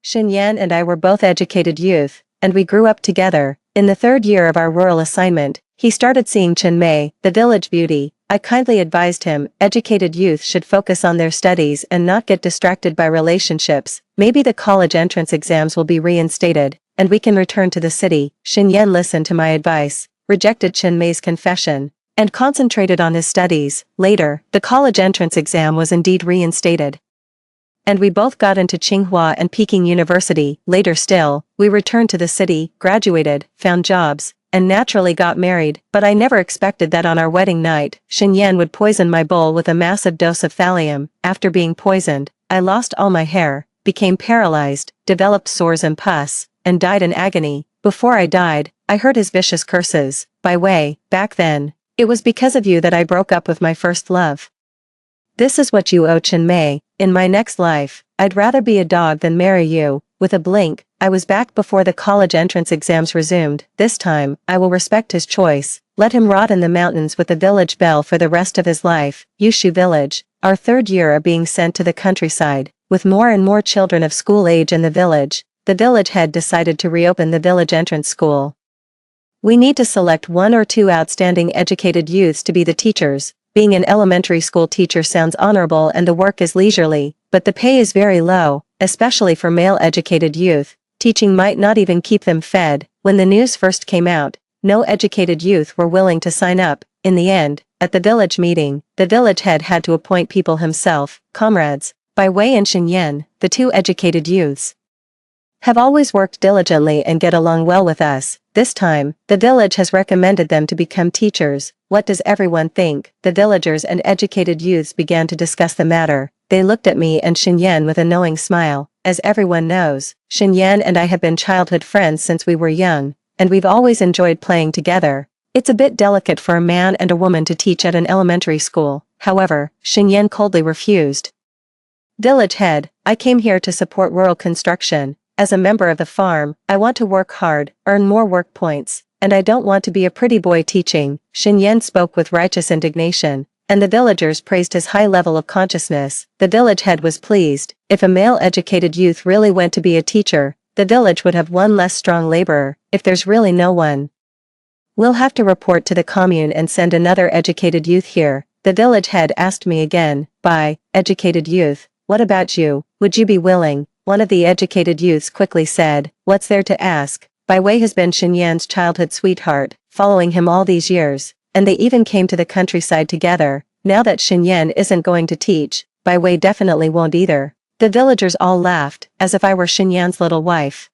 Xinyan and I were both educated youth, and we grew up together. In the third year of our rural assignment, he started seeing Chenmei, the village beauty. I kindly advised him, educated youth should focus on their studies and not get distracted by relationships. Maybe the college entrance exams will be reinstated, and we can return to the city. Xinyan listened to my advice, rejected Chenmei's confession, and concentrated on his studies. Later, the college entrance exam was indeed reinstated, and we both got into Tsinghua and Peking University. Later still, we returned to the city, graduated, found jobs, and naturally got married. But I never expected that on our wedding night, Xinyan would poison my bowl with a massive dose of thallium. After being poisoned, I lost all my hair, became paralyzed, developed sores and pus, and died in agony. Before I died, I heard his vicious curses. By way, back then, it was because of you that I broke up with my first love. This is what you owe Chenmei. In my next life, I'd rather be a dog than marry you. With a blink, I was back before the college entrance exams resumed. This time, I will respect his choice. Let him rot in the mountains with the village belle for the rest of his life. Yushu Village, our third year of being sent to the countryside. With more and more children of school age in the village head decided to reopen the village entrance school. We need to select 1 or 2 outstanding educated youths to be the teachers. Being an elementary school teacher sounds honorable and the work is leisurely, but the pay is very low, especially for male educated youth. Teaching might not even keep them fed. When the news first came out, no educated youth were willing to sign up. In the end, at the village meeting, the village head had to appoint people himself. Comrades, Bai Wei and Xinyan, the 2 educated youths, have always worked diligently and get along well with us. This time, the village has recommended them to become teachers. What does everyone think? The villagers and educated youths began to discuss the matter. They looked at me and Xinyan with a knowing smile. As everyone knows, Xinyan and I have been childhood friends since we were young, and we've always enjoyed playing together. It's a bit delicate for a man and a woman to teach at an elementary school. However, Xinyan coldly refused. Village head, I came here to support rural construction. As a member of the farm, I want to work hard, earn more work points, and I don't want to be a pretty boy teaching. Xinyan spoke with righteous indignation, and the villagers praised his high level of consciousness. The village head was pleased. If a male educated youth really went to be a teacher, the village would have one less strong laborer. If there's really no one, we'll have to report to the commune and send another educated youth here. The village head asked me again, Bai, educated youth, what about you? Would you be willing? One of the educated youths quickly said, what's there to ask? Bai Wei has been Xinyan's childhood sweetheart, following him all these years, and they even came to the countryside together. Now that Xinyan isn't going to teach, Bai Wei definitely won't either. The villagers all laughed, as if I were Xinyan's little wife,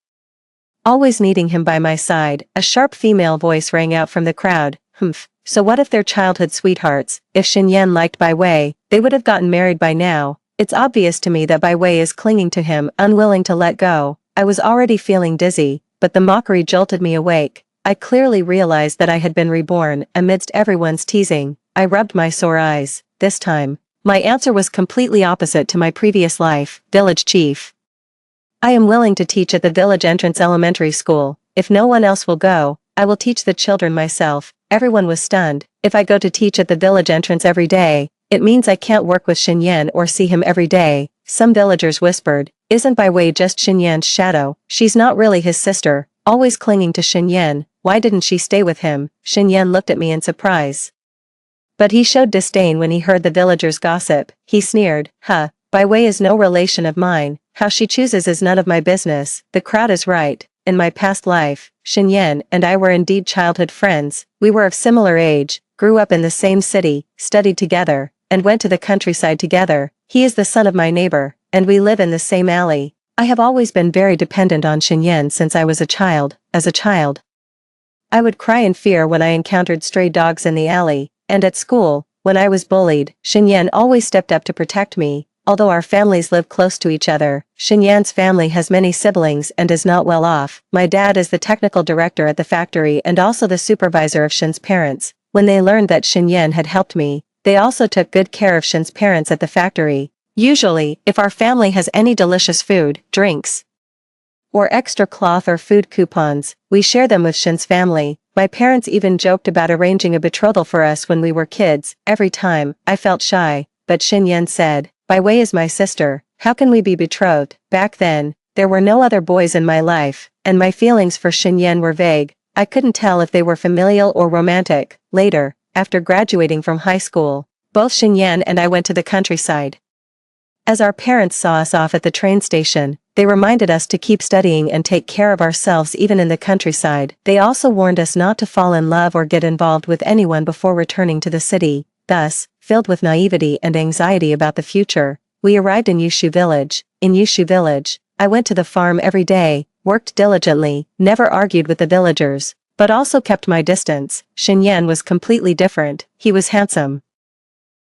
always needing him by my side. A sharp female voice rang out from the crowd. Humph, so what if they're childhood sweethearts? If Xinyan liked Bai Wei, they would have gotten married by now. It's obvious to me that Bai Wei is clinging to him, unwilling to let go. I was already feeling dizzy, but the mockery jolted me awake. I clearly realized that I had been reborn. Amidst everyone's teasing, I rubbed my sore eyes. This time, my answer was completely opposite to my previous life. Village chief, I am willing to teach at the village entrance elementary school. If no one else will go, I will teach the children myself. Everyone was stunned. If I go to teach at the village entrance every day, it means I can't work with Xinyan or see him every day. Some villagers whispered, isn't Bai Wei just Xinyan's shadow? She's not really his sister, always clinging to Xinyan. Why didn't she stay with him? Xinyan looked at me in surprise, but he showed disdain when he heard the villagers gossip. He sneered, Huh, Bai Wei is no relation of mine. How she chooses is none of my business. The crowd is right. In my past life, Xinyan and I were indeed childhood friends. We were of similar age, grew up in the same city, studied together, and went to the countryside together. He is the son of my neighbor, and we live in the same alley. I have always been very dependent on Xinyan since I was a child. As a child, I would cry in fear when I encountered stray dogs in the alley, and at school, when I was bullied, Xinyan always stepped up to protect me. Although our families live close to each other, Xinyan's family has many siblings and is not well off. My dad is the technical director at the factory and also the supervisor of Shin's parents. When they learned that Xinyan had helped me, they also took good care of Shin's parents at the factory. Usually, if our family has any delicious food, drinks, or extra cloth or food coupons, we share them with Shin's family. My parents even joked about arranging a betrothal for us when we were kids. Every time, I felt shy, but Xinyan said, Bai Wei is my sister, how can we be betrothed? Back then, There were no other boys in my life, and my feelings for Xinyan were vague. I couldn't tell if they were familial or romantic. Later, after graduating from high school, both Xinyan and I went to the countryside. As our parents saw us off at the train station, they reminded us to keep studying and take care of ourselves even in the countryside. They also warned us not to fall in love or get involved with anyone before returning to the city. Thus, filled with naivety and anxiety about the future, we arrived in Yushu village. In Yushu village, I went to the farm every day, worked diligently, never argued with the villagers, but also kept my distance. Xinyan was completely different. He was handsome,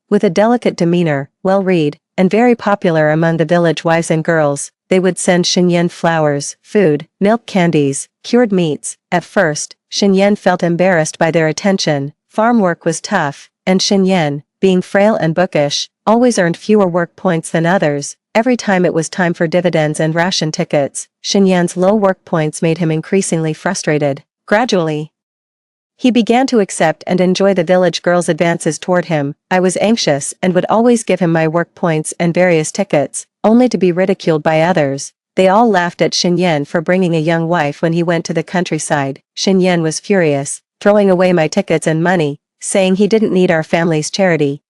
with a delicate demeanor, well-read, and very popular among the village wives and girls. They would send Xinyan flowers, food, milk candies, cured meats. At first, Xinyan felt embarrassed by their attention. Farm work was tough, and Xinyan, being frail and bookish, always earned fewer work points than others. Every time it was time for dividends and ration tickets, Xinyan's low work points made him increasingly frustrated. Gradually, he began to accept and enjoy the village girls' advances toward him. I was anxious and would always give him my work points and various tickets, only to be ridiculed by others. They all laughed at Xinyan for bringing a young wife when he went to the countryside. Xinyan was furious, throwing away my tickets and money, saying he didn't need our family's charity.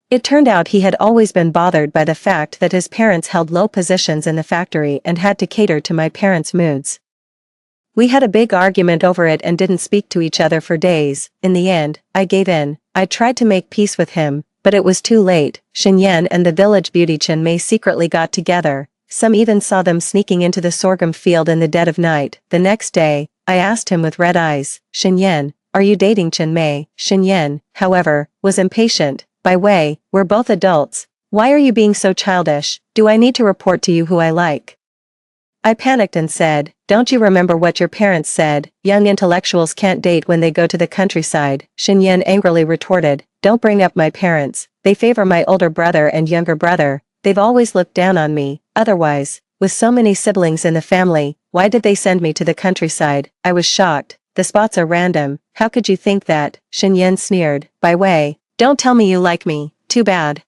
It turned out he had always been bothered by the fact that his parents held low positions in the factory and had to cater to my parents' moods. We had a big argument over it and didn't speak to each other for days. In the end, I gave in. I tried to make peace with him, but it was too late. Xinyan and the village beauty Chen Mei secretly got together. Some even saw them sneaking into the sorghum field in the dead of night. The next day, I asked him with red eyes, "Xinyan, are you dating Chen Mei?" Xinyan, however, was impatient. "By way, we're both adults. Why are you being so childish? Do I need to report to you who I like?" I panicked and said, "Don't you remember what your parents said? Young intellectuals can't date when they go to the countryside." Xinyan angrily retorted, "Don't bring up my parents. They favor my older brother and younger brother. They've always looked down on me. Otherwise, with so many siblings in the family, why did they send me to the countryside?" I was shocked. "The spots are random. How could you think that?" Xinyan sneered. "By way, don't tell me you like me. Too bad.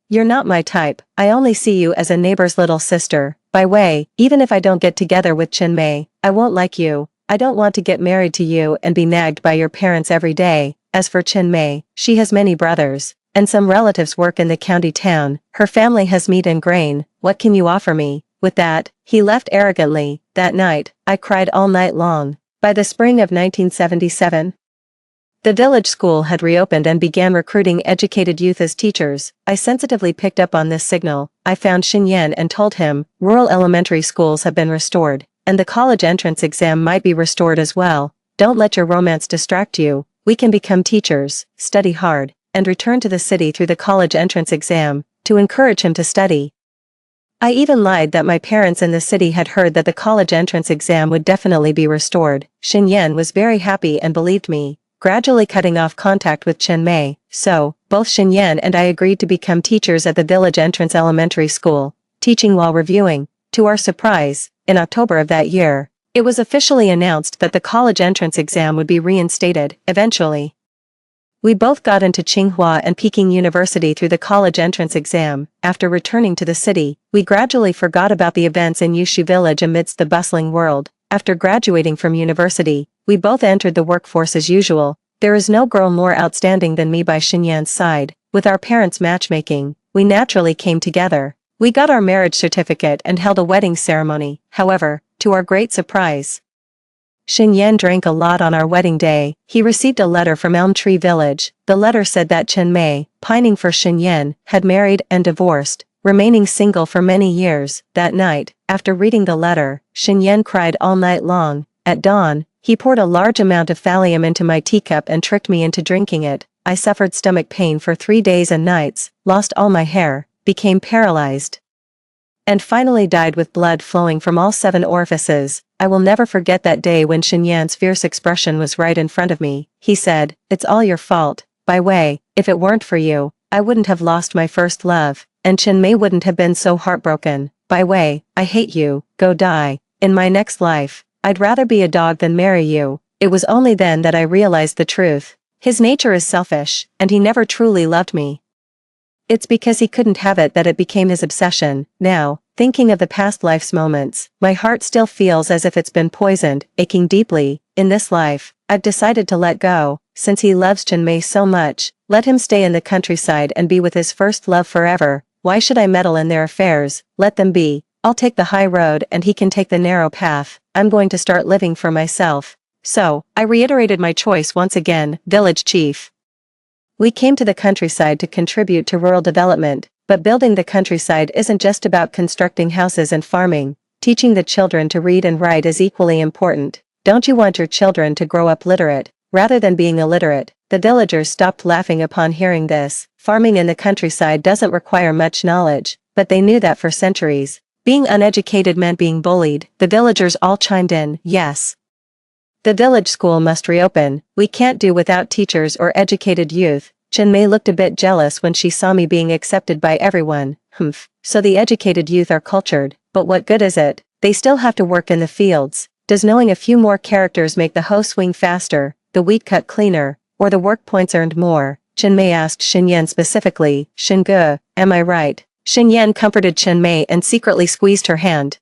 You're not my type. I only see you as a neighbor's little sister. By way, even if I don't get together with Chen Mei, I won't like you. I don't want to get married to you and be nagged by your parents every day. As for Chen Mei, she has many brothers, and some relatives work in the county town. Her family has meat and grain. What can you offer me?" With that, he left arrogantly. That night, I cried all night long. By the spring of 1977, the village school had reopened and began recruiting educated youth as teachers. I sensitively picked up on this signal. I found Xinyan and told him, "Rural elementary schools have been restored, and the college entrance exam might be restored as well. Don't let your romance distract you. We can become teachers, study hard, and return to the city through the college entrance exam," to encourage him to study. I even lied that my parents in the city had heard that the college entrance exam would definitely be restored. Xinyan was very happy and believed me, gradually cutting off contact with Chen Mei. So, both Xinyan and I agreed to become teachers at the village entrance elementary school, teaching while reviewing. To our surprise, in October of that year, it was officially announced that the college entrance exam would be reinstated. Eventually, we both got into Tsinghua and Peking University through the college entrance exam. After returning to the city, we gradually forgot about the events in Yushu village amidst the bustling world. After graduating from university, we both entered the workforce as usual. There is no girl more outstanding than me by Xinyan's side. With our parents' matchmaking, we naturally came together. We got our marriage certificate and held a wedding ceremony. However, to our great surprise, Xinyan drank a lot on our wedding day. He received a letter from Elm Tree Village. The letter said that Chen Mei, pining for Xinyan, had married and divorced, remaining single for many years. That night, after reading the letter, Xinyan cried all night long. At dawn, he poured a large amount of thallium into my teacup and tricked me into drinking it. I suffered stomach pain for 3 days and nights, lost all my hair, became paralyzed, and finally died with blood flowing from all 7 orifices. I will never forget that day when Xinyan's fierce expression was right in front of me. He said, "It's all your fault. By way, if it weren't for you, I wouldn't have lost my first love, and Chen Mei wouldn't have been so heartbroken. By way, I hate you. Go die. In my next life, I'd rather be a dog than marry you." It was only then that I realized the truth. His nature is selfish, and he never truly loved me. It's because he couldn't have it that it became his obsession. Now, Thinking of the past life's moments, my heart still feels as if it's been poisoned, aching deeply. In this life, I've decided to let go. Since he loves Chinmay so much, let him stay in the countryside and be with his first love forever. Why should I meddle in their affairs? Let them be. I'll take the high road and he can take the narrow path. I'm going to start living for myself. So, I reiterated my choice once again, village chief. We came to the countryside to contribute to rural development, but building the countryside isn't just about constructing houses and farming. Teaching the children to read and write is equally important. Don't you want your children to grow up literate, rather than being illiterate? The villagers stopped laughing upon hearing this. Farming in the countryside doesn't require much knowledge, but they knew that for centuries. Being uneducated meant being bullied. The villagers all chimed in, yes. The village school must reopen. We can't do without teachers or educated youth. Chinmay looked a bit jealous when she saw me being accepted by everyone. Humph. So the educated youth are cultured, but what good is it? They still have to work in the fields. Does knowing a few more characters make the hoe swing faster, the wheat cut cleaner, or the work points earned more? Chinmay asked Xinyan specifically. Xinge, am I right? Xinyan comforted Chinmay and secretly squeezed her hand.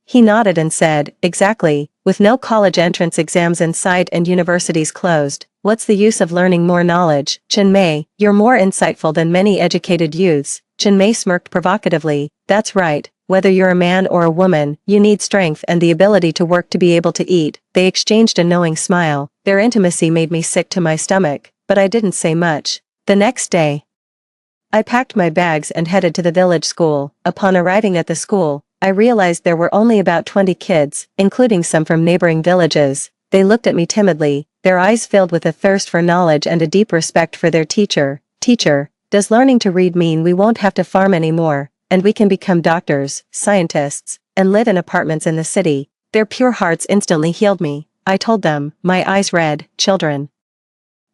He nodded and said, exactly. With no college entrance exams in sight and universities closed, what's the use of learning more knowledge? Chinmay, you're more insightful than many educated youths. Chinmay smirked provocatively. That's right. Whether you're a man or a woman, you need strength and the ability to work to be able to eat. They exchanged a knowing smile. Their intimacy made me sick to my stomach, but I didn't say much. The next day, I packed my bags and headed to the village school. Upon arriving at the school, I realized there were only about 20 kids, including some from neighboring villages. They looked at me timidly, their eyes filled with a thirst for knowledge and a deep respect for their teacher. Teacher, does learning to read mean we won't have to farm anymore, and we can become doctors, scientists, and live in apartments in the city? Their pure hearts instantly healed me. I told them, my eyes red, children.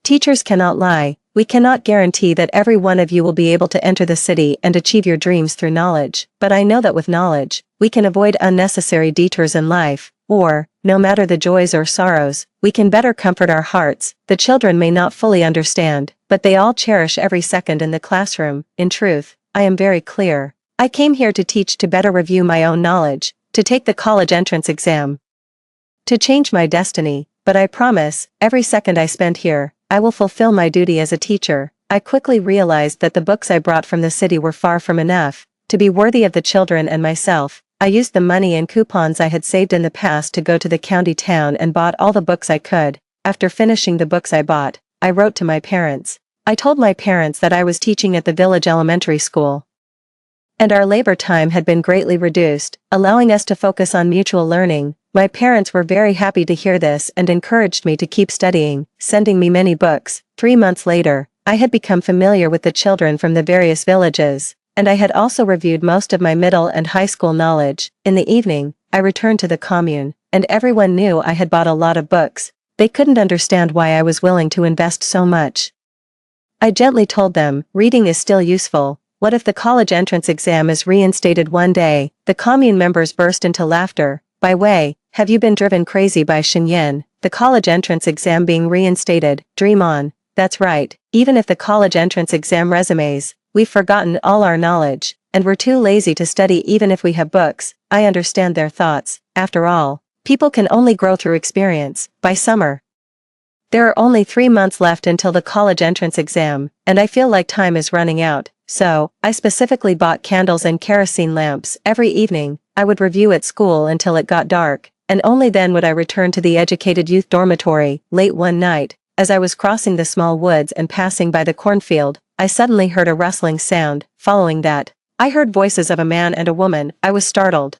Teachers cannot lie. We cannot guarantee that every one of you will be able to enter the city and achieve your dreams through knowledge, but I know that with knowledge, we can avoid unnecessary detours in life, or, no matter the joys or sorrows, we can better comfort our hearts. The children may not fully understand, but they all cherish every second in the classroom. In truth, I am very clear. I came here to teach, to better review my own knowledge, to take the college entrance exam, to change my destiny, but I promise, every second I spend here, I will fulfill my duty as a teacher. I quickly realized that the books I brought from the city were far from enough. To be worthy of the children and myself, I used the money and coupons I had saved in the past to go to the county town and bought all the books I could. After finishing the books I bought, I wrote to my parents. I told my parents that I was teaching at the village elementary school, and our labor time had been greatly reduced, allowing us to focus on mutual learning. My parents were very happy to hear this and encouraged me to keep studying, sending me many books. 3 months later, I had become familiar with the children from the various villages, and I had also reviewed most of my middle and high school knowledge. In the evening, I returned to the commune, and everyone knew I had bought a lot of books. They couldn't understand why I was willing to invest so much. I gently told them, reading is still useful. What if the college entrance exam is reinstated one day? The commune members burst into laughter. By way, have you been driven crazy by Xinyan? The college entrance exam being reinstated, dream on. That's right, even if the college entrance exam resumes, we've forgotten all our knowledge, and we're too lazy to study even if we have books. I understand their thoughts. After all, people can only grow through experience. By summer, there are only 3 months left until the college entrance exam, and I feel like time is running out. So, I specifically bought candles and kerosene lamps. Every evening, I would review at school until it got dark, and only then would I return to the educated youth dormitory. Late one night, as I was crossing the small woods and passing by the cornfield, I suddenly heard a rustling sound. Following that, I heard voices of a man and a woman. I was startled.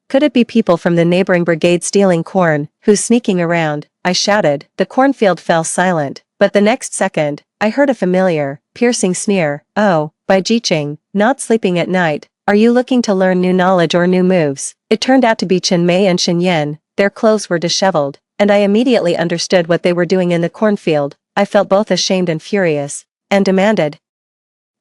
Could it be people from the neighboring brigade stealing corn? Who's sneaking around? I shouted. The cornfield fell silent, but the next second, I heard a familiar, piercing sneer. Oh, by Jiqing, not sleeping at night. Are you looking to learn new knowledge or new moves? It turned out to be Chinmay and Xinyan. Their clothes were disheveled, and I immediately understood what they were doing in the cornfield. I felt both ashamed and furious, and demanded,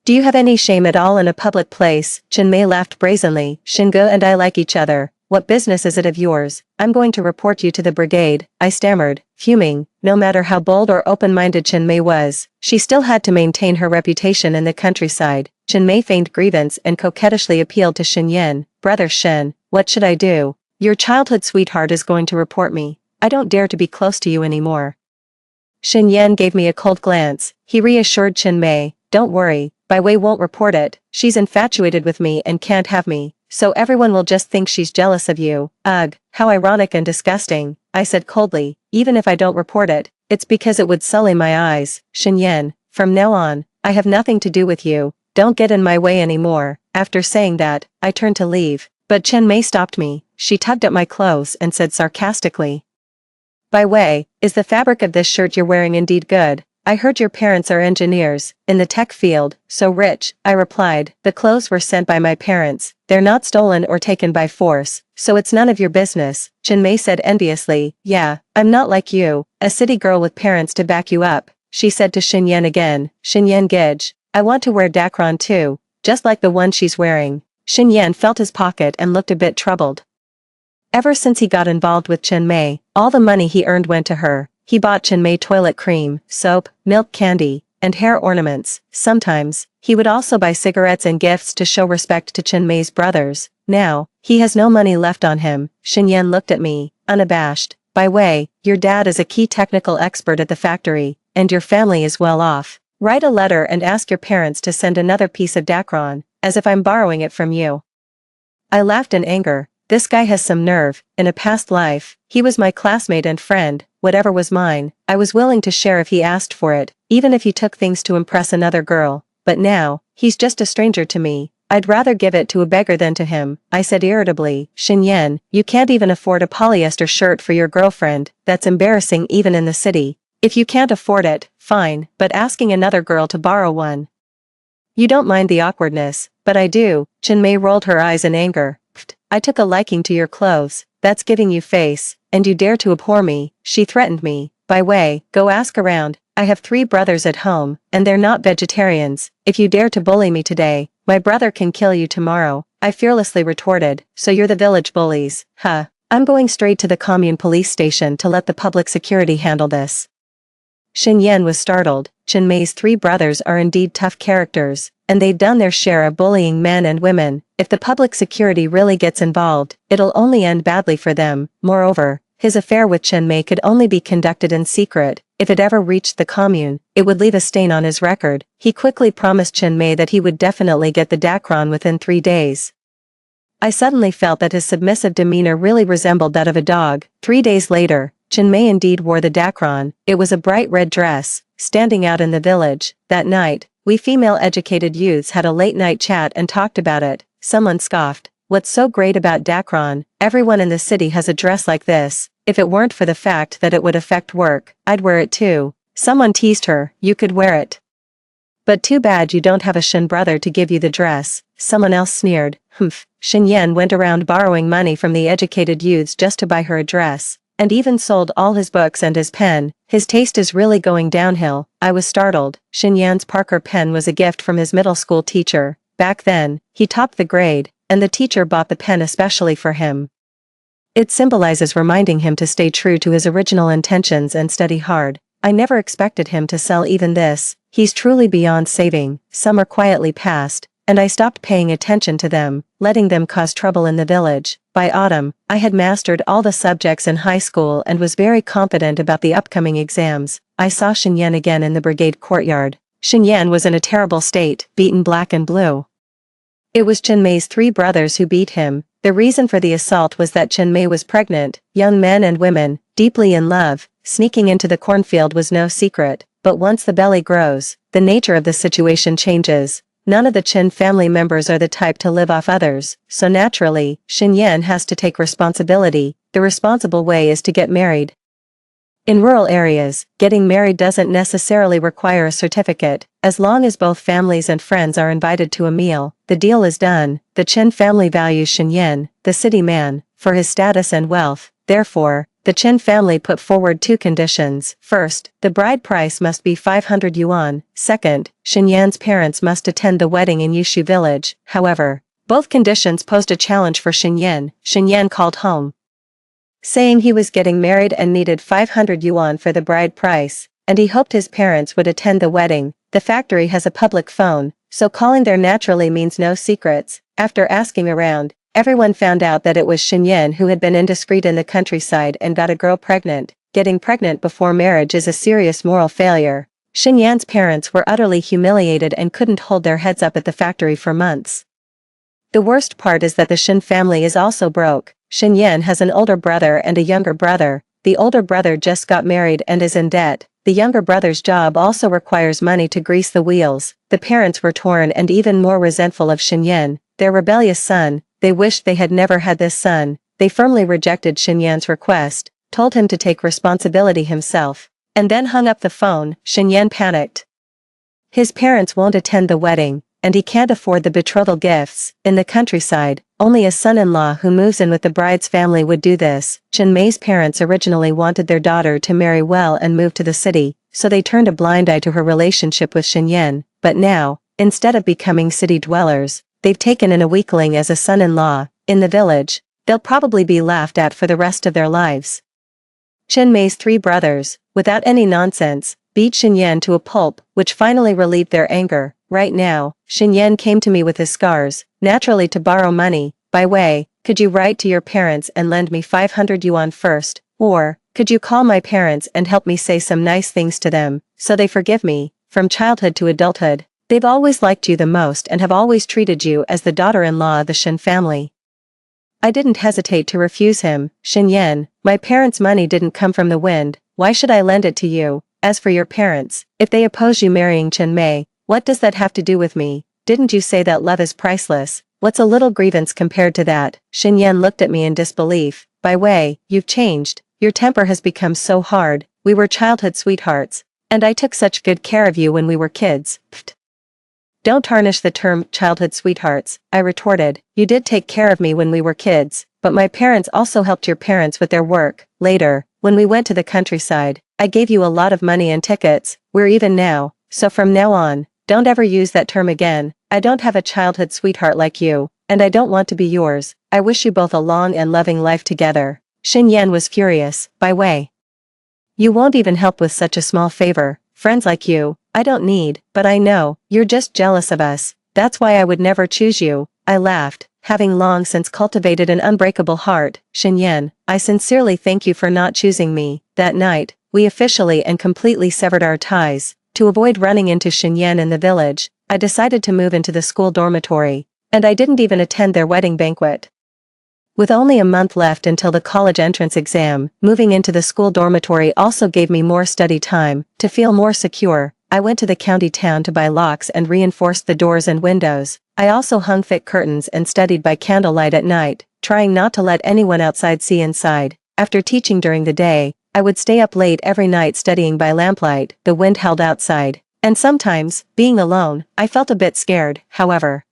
do you have any shame at all in a public place? Chinmay laughed brazenly. Xinge and I like each other. what business is it of yours? I'm going to report you to the brigade, I stammered, fuming. No matter how bold or open-minded Chen Mei was, she still had to maintain her reputation in the countryside. Chen Mei feigned grievance and coquettishly appealed to Shen Yan. Brother Shen, what should I do? Your childhood sweetheart is going to report me. I don't dare to be close to you anymore. Shen Yan gave me a cold glance. He reassured Chen Mei, don't worry, Bai Wei won't report it. She's infatuated with me and can't have me, so everyone will just think she's jealous of you. Ugh, how ironic and disgusting, I said coldly. Even if I don't report it, it's because it would sully my eyes. Shen Yan, from now on, I have nothing to do with you. Don't get in my way anymore. After saying that, I turned to leave, but Chen Mei stopped me. She tugged at my clothes and said sarcastically, Bai Wei, is the fabric of this shirt you're wearing indeed good? I heard your parents are engineers, in the tech field, so rich, I replied. The clothes were sent by my parents, they're not stolen or taken by force, so it's none of your business, Chen Mei said enviously. Yeah, I'm not like you, a city girl with parents to back you up, she said to Shen Yan again. Shen Yan gidge, I want to wear dacron too, just like the one she's wearing. Shen Yan felt his pocket and looked a bit troubled. Ever since he got involved with Chen Mei, all the money he earned went to her. He bought Chen Mei toilet cream, soap, milk candy, and hair ornaments. Sometimes, he would also buy cigarettes and gifts to show respect to Chen Mei's brothers. Now, he has no money left on him. Shen Yan looked at me, unabashed. Bai Wei, your dad is a key technical expert at the factory, and your family is well off. Write a letter and ask your parents to send another piece of dacron, as if I'm borrowing it from you. I laughed in anger. This guy has some nerve. In a past life, he was my classmate and friend. Whatever was mine, I was willing to share if he asked for it, even if he took things to impress another girl. But now, he's just a stranger to me. I'd rather give it to a beggar than to him, I said irritably. Shen Yan, you can't even afford a polyester shirt for your girlfriend. That's embarrassing even in the city. If you can't afford it, fine, but asking another girl to borrow one. You don't mind the awkwardness, but I do. Chen Mei rolled her eyes in anger. I took a liking to your clothes, that's giving you face, and you dare to abhor me, she threatened me. Bai Wei, go ask around, I have 3 brothers at home, and they're not vegetarians. If you dare to bully me today, my brother can kill you tomorrow, I fearlessly retorted. So you're the village bullies, huh? I'm going straight to the commune police station to let the public security handle this. Shen Yan was startled. Chen Mei's 3 brothers are indeed tough characters, and they've done their share of bullying men and women. If the public security really gets involved, it'll only end badly for them. Moreover, his affair with Chen Mei could only be conducted in secret. If it ever reached the commune, it would leave a stain on his record. He quickly promised Chen Mei that he would definitely get the dacron within 3 days. I suddenly felt that his submissive demeanor really resembled that of a dog. 3 days later, Chen Mei indeed wore the dacron. It was a bright red dress, standing out in the village. That night, we female educated youths had a late-night chat and talked about it. Someone scoffed, what's so great about dacron? Everyone in the city has a dress like this. If it weren't for the fact that it would affect work, I'd wear it too. Someone teased her, you could wear it. But too bad you don't have a Shen brother to give you the dress. Someone else sneered. Humph. Shen Yan went around borrowing money from the educated youths just to buy her a dress, and even sold all his books and his pen. His taste is really going downhill. I was startled. Shen Yan's Parker pen was a gift from his middle school teacher. Back then, he topped the grade, and the teacher bought the pen especially for him. It symbolizes reminding him to stay true to his original intentions and study hard. I never expected him to sell even this. He's truly beyond saving. Summer quietly passed, and I stopped paying attention to them, letting them cause trouble in the village. By autumn, I had mastered all the subjects in high school and was very confident about the upcoming exams. I saw Shen Yan again in the brigade courtyard. Shen Yan was in a terrible state, beaten black and blue. It was Chen Mei's 3 brothers who beat him. The reason for the assault was that Chen Mei was pregnant. Young men and women, deeply in love, sneaking into the cornfield was no secret. But once the belly grows, the nature of the situation changes. None of the Chen family members are the type to live off others, so naturally, Shen Yan has to take responsibility. The responsible way is to get married. In rural areas, getting married doesn't necessarily require a certificate. As long as both families and friends are invited to a meal, the deal is done. The Chen family values Shen Yan, the city man, for his status and wealth. Therefore, the Chen family put forward 2 conditions. First, the bride price must be 500 yuan. Second, Shen Yan's parents must attend the wedding in Yushu village. However, Both conditions posed a challenge for Xinyan. Xinyan called home, saying he was getting married and needed 500 yuan for the bride price, and he hoped his parents would attend the wedding. The factory has a public phone, so calling there naturally means no secrets. After asking around, everyone found out that it was Xinyan who had been indiscreet in the countryside and got a girl pregnant. Getting pregnant before marriage is a serious moral failure. Xinyan's parents were utterly humiliated and couldn't hold their heads up at the factory for months. The worst part is that the Xin family is also broke. Xinyan has an older brother and a younger brother. The older brother just got married and is in debt. The younger brother's job also requires money to grease the wheels. The parents were torn and even more resentful of Xinyan, their rebellious son. They wished they had never had this son. They firmly rejected Xinyan's request, told him to take responsibility himself, and then hung up the phone. Xinyan panicked. His parents won't attend the wedding, and he can't afford the betrothal gifts. In the countryside, only a son-in-law who moves in with the bride's family would do this. Chen Mei's parents originally wanted their daughter to marry well and move to the city, so they turned a blind eye to her relationship with Xinyan. But now, instead of becoming city dwellers, they've taken in a weakling as a son-in-law. In the village, they'll probably be laughed at for the rest of their lives. Chen Mei's 3 brothers, without any nonsense, beat Xinyan to a pulp, which finally relieved their anger. Right now, Xinyan came to me with his scars, naturally to borrow money. By way, could you write to your parents and lend me 500 yuan first, or, could you call my parents and help me say some nice things to them, so they forgive me? From childhood to adulthood, they've always liked you the most and have always treated you as the daughter-in-law of the Xin family. I didn't hesitate to refuse him. Xinyan, my parents' money didn't come from the wind, why should I lend it to you? As for your parents, if they oppose you marrying Chen Mei, what does that have to do with me? Didn't you say that love is priceless? What's a little grievance compared to that? Xinyan looked at me in disbelief. By way, you've changed. Your temper has become so hard. We were childhood sweethearts, and I took such good care of you when we were kids. Pfft. Don't tarnish the term childhood sweethearts, I retorted. You did take care of me when we were kids, but my parents also helped your parents with their work. Later, when we went to the countryside, I gave you a lot of money and tickets. We're even now, so from now on, don't ever use that term again. I don't have a childhood sweetheart like you, and I don't want to be yours. I wish you both a long and loving life together. Xinyan was furious. By way, you won't even help with such a small favor. Friends like you, I don't need, but I know, you're just jealous of us. That's why I would never choose you. I laughed, having long since cultivated an unbreakable heart. Xinyan, I sincerely thank you for not choosing me. That night, we officially and completely severed our ties. To avoid running into Xinyan in the village, I decided to move into the school dormitory, and I didn't even attend their wedding banquet. With only a month left until the college entrance exam, moving into the school dormitory also gave me more study time. To feel more secure, I went to the county town to buy locks and reinforced the doors and windows. I also hung thick curtains and studied by candlelight at night, trying not to let anyone outside see inside. After teaching during the day, I would stay up late every night studying by lamplight. The wind howled outside, and sometimes, being alone, I felt a bit scared. However,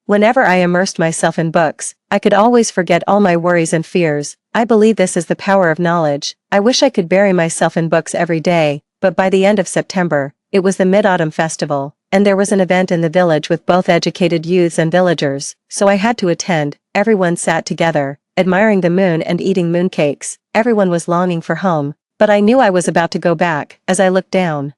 whenever I immersed myself in books, I could always forget all my worries and fears. I believe this is the power of knowledge. I wish I could bury myself in books every day, but by the end of September, it was the Mid-Autumn Festival, and there was an event in the village with both educated youths and villagers, so I had to attend. Everyone sat together, admiring the moon and eating mooncakes. Everyone was longing for home, but I knew I was about to go back. As I looked down,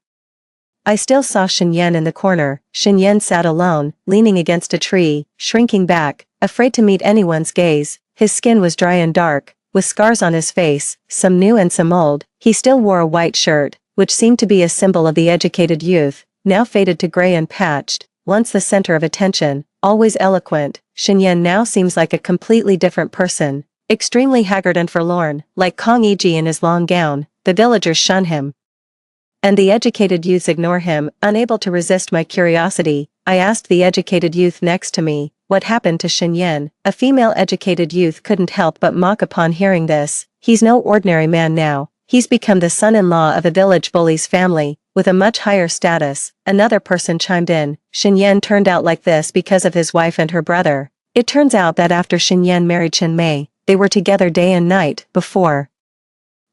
I still saw Xinyan in the corner. Xinyan sat alone, leaning against a tree, shrinking back, afraid to meet anyone's gaze. His skin was dry and dark, with scars on his face, some new and some old. He still wore a white shirt, which seemed to be a symbol of the educated youth, now faded to gray and patched. Once the center of attention, always eloquent, Xinyan now seems like a completely different person, extremely haggard and forlorn, like Kong Yi in his long gown. The villagers shun him, and the educated youths ignore him. Unable to resist my curiosity, I asked the educated youth next to me, what happened to Xinyan? A female educated youth couldn't help but mock upon hearing this. He's no ordinary man now. He's become the son-in-law of a village bully's family, with a much higher status. Another person chimed in, Xinyan turned out like this because of his wife and her brother. It turns out that after Xinyan married Chen Mei, they were together day and night. Before,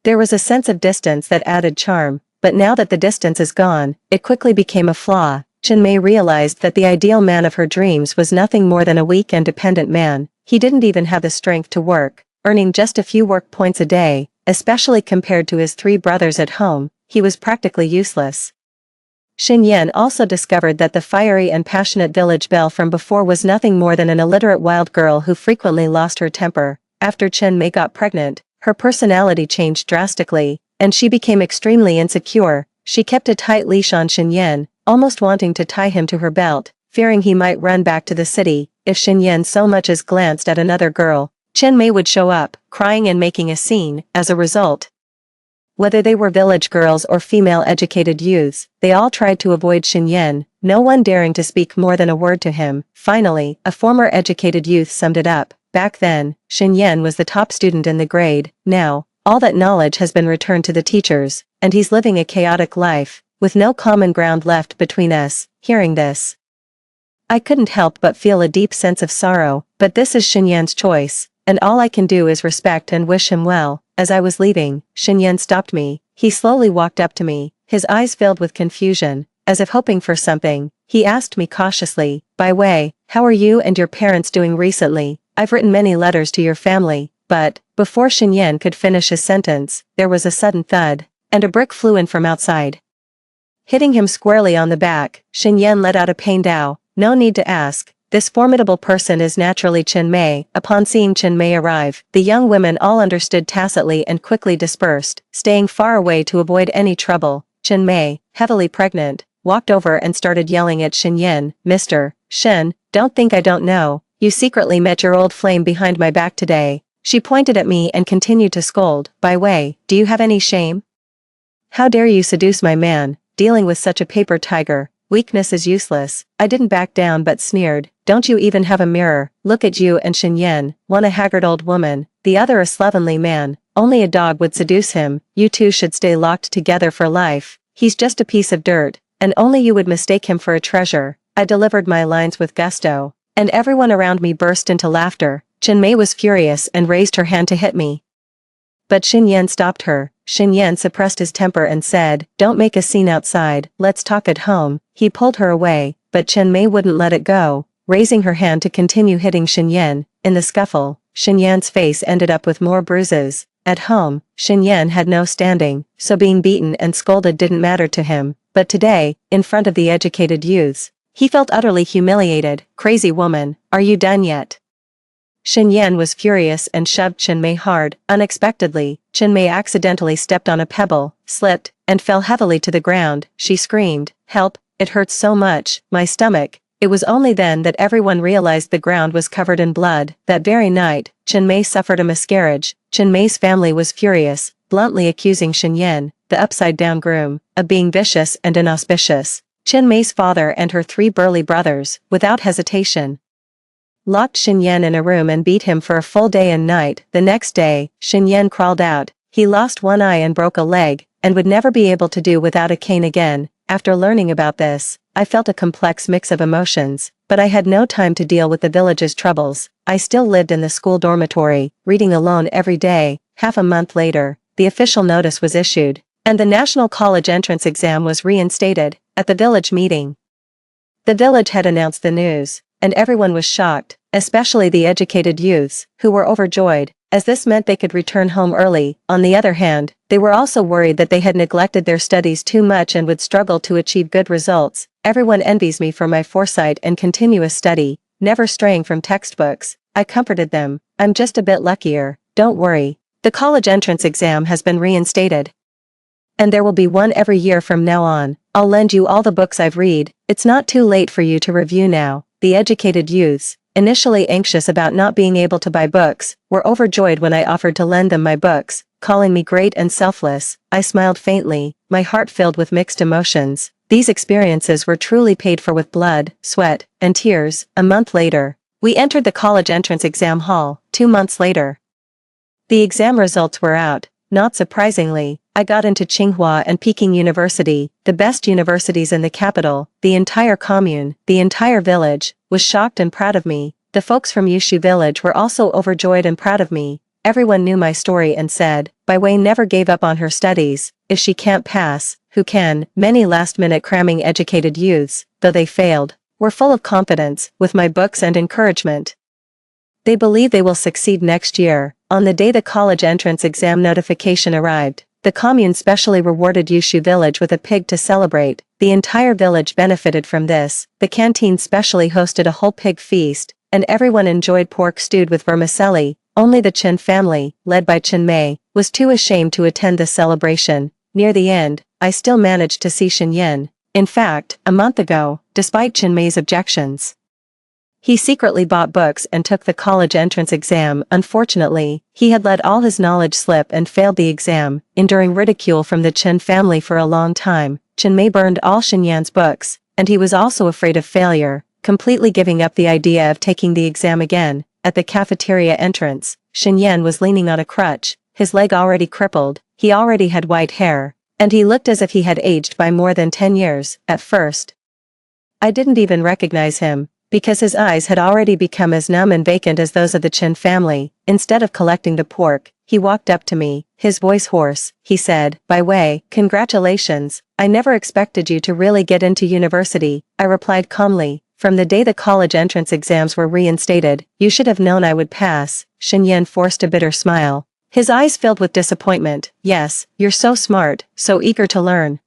there was a sense of distance that added charm, but now that the distance is gone, it quickly became a flaw. Chinmay realized that the ideal man of her dreams was nothing more than a weak and dependent man. He didn't even have the strength to work, earning just a few work points a day, especially compared to his 3 brothers at home. He was practically useless. Xin Yan also discovered that the fiery and passionate village belle from before was nothing more than an illiterate wild girl who frequently lost her temper. After Chinmay got pregnant, her personality changed drastically, and she became extremely insecure. She kept a tight leash on Xin Yan, almost wanting to tie him to her belt, fearing he might run back to the city. If Xin Yan so much as glanced at another girl, Chinmay would show up, crying and making a scene. As a result, whether they were village girls or female educated youths, they all tried to avoid Xin Yan, no one daring to speak more than a word to him. Finally, a former educated youth summed it up. Back then, Xin Yan was the top student in the grade. Now, all that knowledge has been returned to the teachers, and he's living a chaotic life, with no common ground left between us. Hearing this, I couldn't help but feel a deep sense of sorrow, but this is Xin Yan's choice, and all I can do is respect and wish him well. As I was leaving, Xin Yan stopped me. He slowly walked up to me, his eyes filled with confusion, as if hoping for something. He asked me cautiously, "By way, how are you and your parents doing recently? I've written many letters to your family." But, before Xin Yan could finish his sentence, there was a sudden thud, and a brick flew in from outside. Hitting him squarely on the back, Xin Yan let out a pained ow. No need to ask. This formidable person is naturally Chinmay. Upon seeing Chinmay arrive, the young women all understood tacitly and quickly dispersed, staying far away to avoid any trouble. Chinmay, heavily pregnant, walked over and started yelling at Xin Yan. "Mr. Shen, don't think I don't know. You secretly met your old flame behind my back today." She pointed at me and continued to scold. "By way, do you have any shame? How dare you seduce my man, dealing with such a paper tiger? Weakness is useless." I didn't back down but sneered. "Don't you even have a mirror? Look at you and Xin Yan, one a haggard old woman, the other a slovenly man. Only a dog would seduce him. You two should stay locked together for life. He's just a piece of dirt, and only you would mistake him for a treasure." I delivered my lines with gusto, and everyone around me burst into laughter. Chinmay was furious and raised her hand to hit me, but Xin Yan stopped her. Xin Yan suppressed his temper and said, "Don't make a scene outside, let's talk at home." He pulled her away, but Chinmay wouldn't let it go, raising her hand to continue hitting Xin Yan. In the scuffle, Xin Yan's face ended up with more bruises. At home, Xin Yan had no standing, so being beaten and scolded didn't matter to him. But today, in front of the educated youths, he felt utterly humiliated. "Crazy woman, are you done yet?" Xin Yan was furious and shoved Chinmay hard. Unexpectedly, Chinmay accidentally stepped on a pebble, slipped, and fell heavily to the ground. She screamed, "Help, it hurts so much, my stomach." It was only then that everyone realized the ground was covered in blood. That very night, Chinmay suffered a miscarriage. Chinmay's family was furious, bluntly accusing Xin Yan, the upside-down groom, of being vicious and inauspicious. Chinmay's father and her 3 burly brothers, without hesitation, locked Xin Yan in a room and beat him for a full day and night. The next day, Xin Yan crawled out. He lost one eye and broke a leg, and would never be able to do without a cane again. After learning about this, I felt a complex mix of emotions, but I had no time to deal with the village's troubles. I still lived in the school dormitory, reading alone every day. Half a month later, the official notice was issued, and the national college entrance exam was reinstated. At the village meeting, the village had announced the news, and everyone was shocked, especially the educated youths, who were overjoyed, as this meant they could return home early. On the other hand, they were also worried that they had neglected their studies too much and would struggle to achieve good results. Everyone envies me for my foresight and continuous study, never straying from textbooks. I comforted them. "I'm just a bit luckier, don't worry. The college entrance exam has been reinstated, and there will be one every year from now on. I'll lend you all the books I've read. It's not too late for you to review now." The educated youths, initially anxious about not being able to buy books, were overjoyed when I offered to lend them my books, calling me great and selfless. I smiled faintly, my heart filled with mixed emotions. These experiences were truly paid for with blood, sweat, and tears. A month later, we entered the college entrance exam hall. 2 months later, the exam results were out. Not surprisingly, I got into Tsinghua and Peking University, the best universities in the capital. The entire commune, the entire village, was shocked and proud of me. The folks from Yushu village were also overjoyed and proud of me. Everyone knew my story and said, Bai Wei never gave up on her studies. If she can't pass, who can? Many last-minute cramming educated youths, though they failed, were full of confidence, with my books and encouragement. They believe they will succeed next year. On the day the college entrance exam notification arrived, the commune specially rewarded Yushu village with a pig to celebrate. The entire village benefited from this. The canteen specially hosted a whole pig feast, and everyone enjoyed pork stewed with vermicelli. Only the Chen family, led by Chen Mei, was too ashamed to attend the celebration. Near the end, I still managed to see Shen Yan. In fact, a month ago, despite Chen Mei's objections, he secretly bought books and took the college entrance exam. Unfortunately, he had let all his knowledge slip and failed the exam, enduring ridicule from the Chen family for a long time. Chen Mei burned all Shen Yan's books, and he was also afraid of failure, completely giving up the idea of taking the exam again. At the cafeteria entrance, Shen Yan was leaning on a crutch, his leg already crippled. He already had white hair, and he looked as if he had aged by more than 10 years. At first, I didn't even recognize him, because his eyes had already become as numb and vacant as those of the Chen family. Instead of collecting the pork, he walked up to me, his voice hoarse. He said, Bai Wei, congratulations, I never expected you to really get into university. I replied calmly, from the day the college entrance exams were reinstated, you should have known I would pass. Shen Yan forced a bitter smile. His eyes filled with disappointment. Yes, you're so smart, so eager to learn.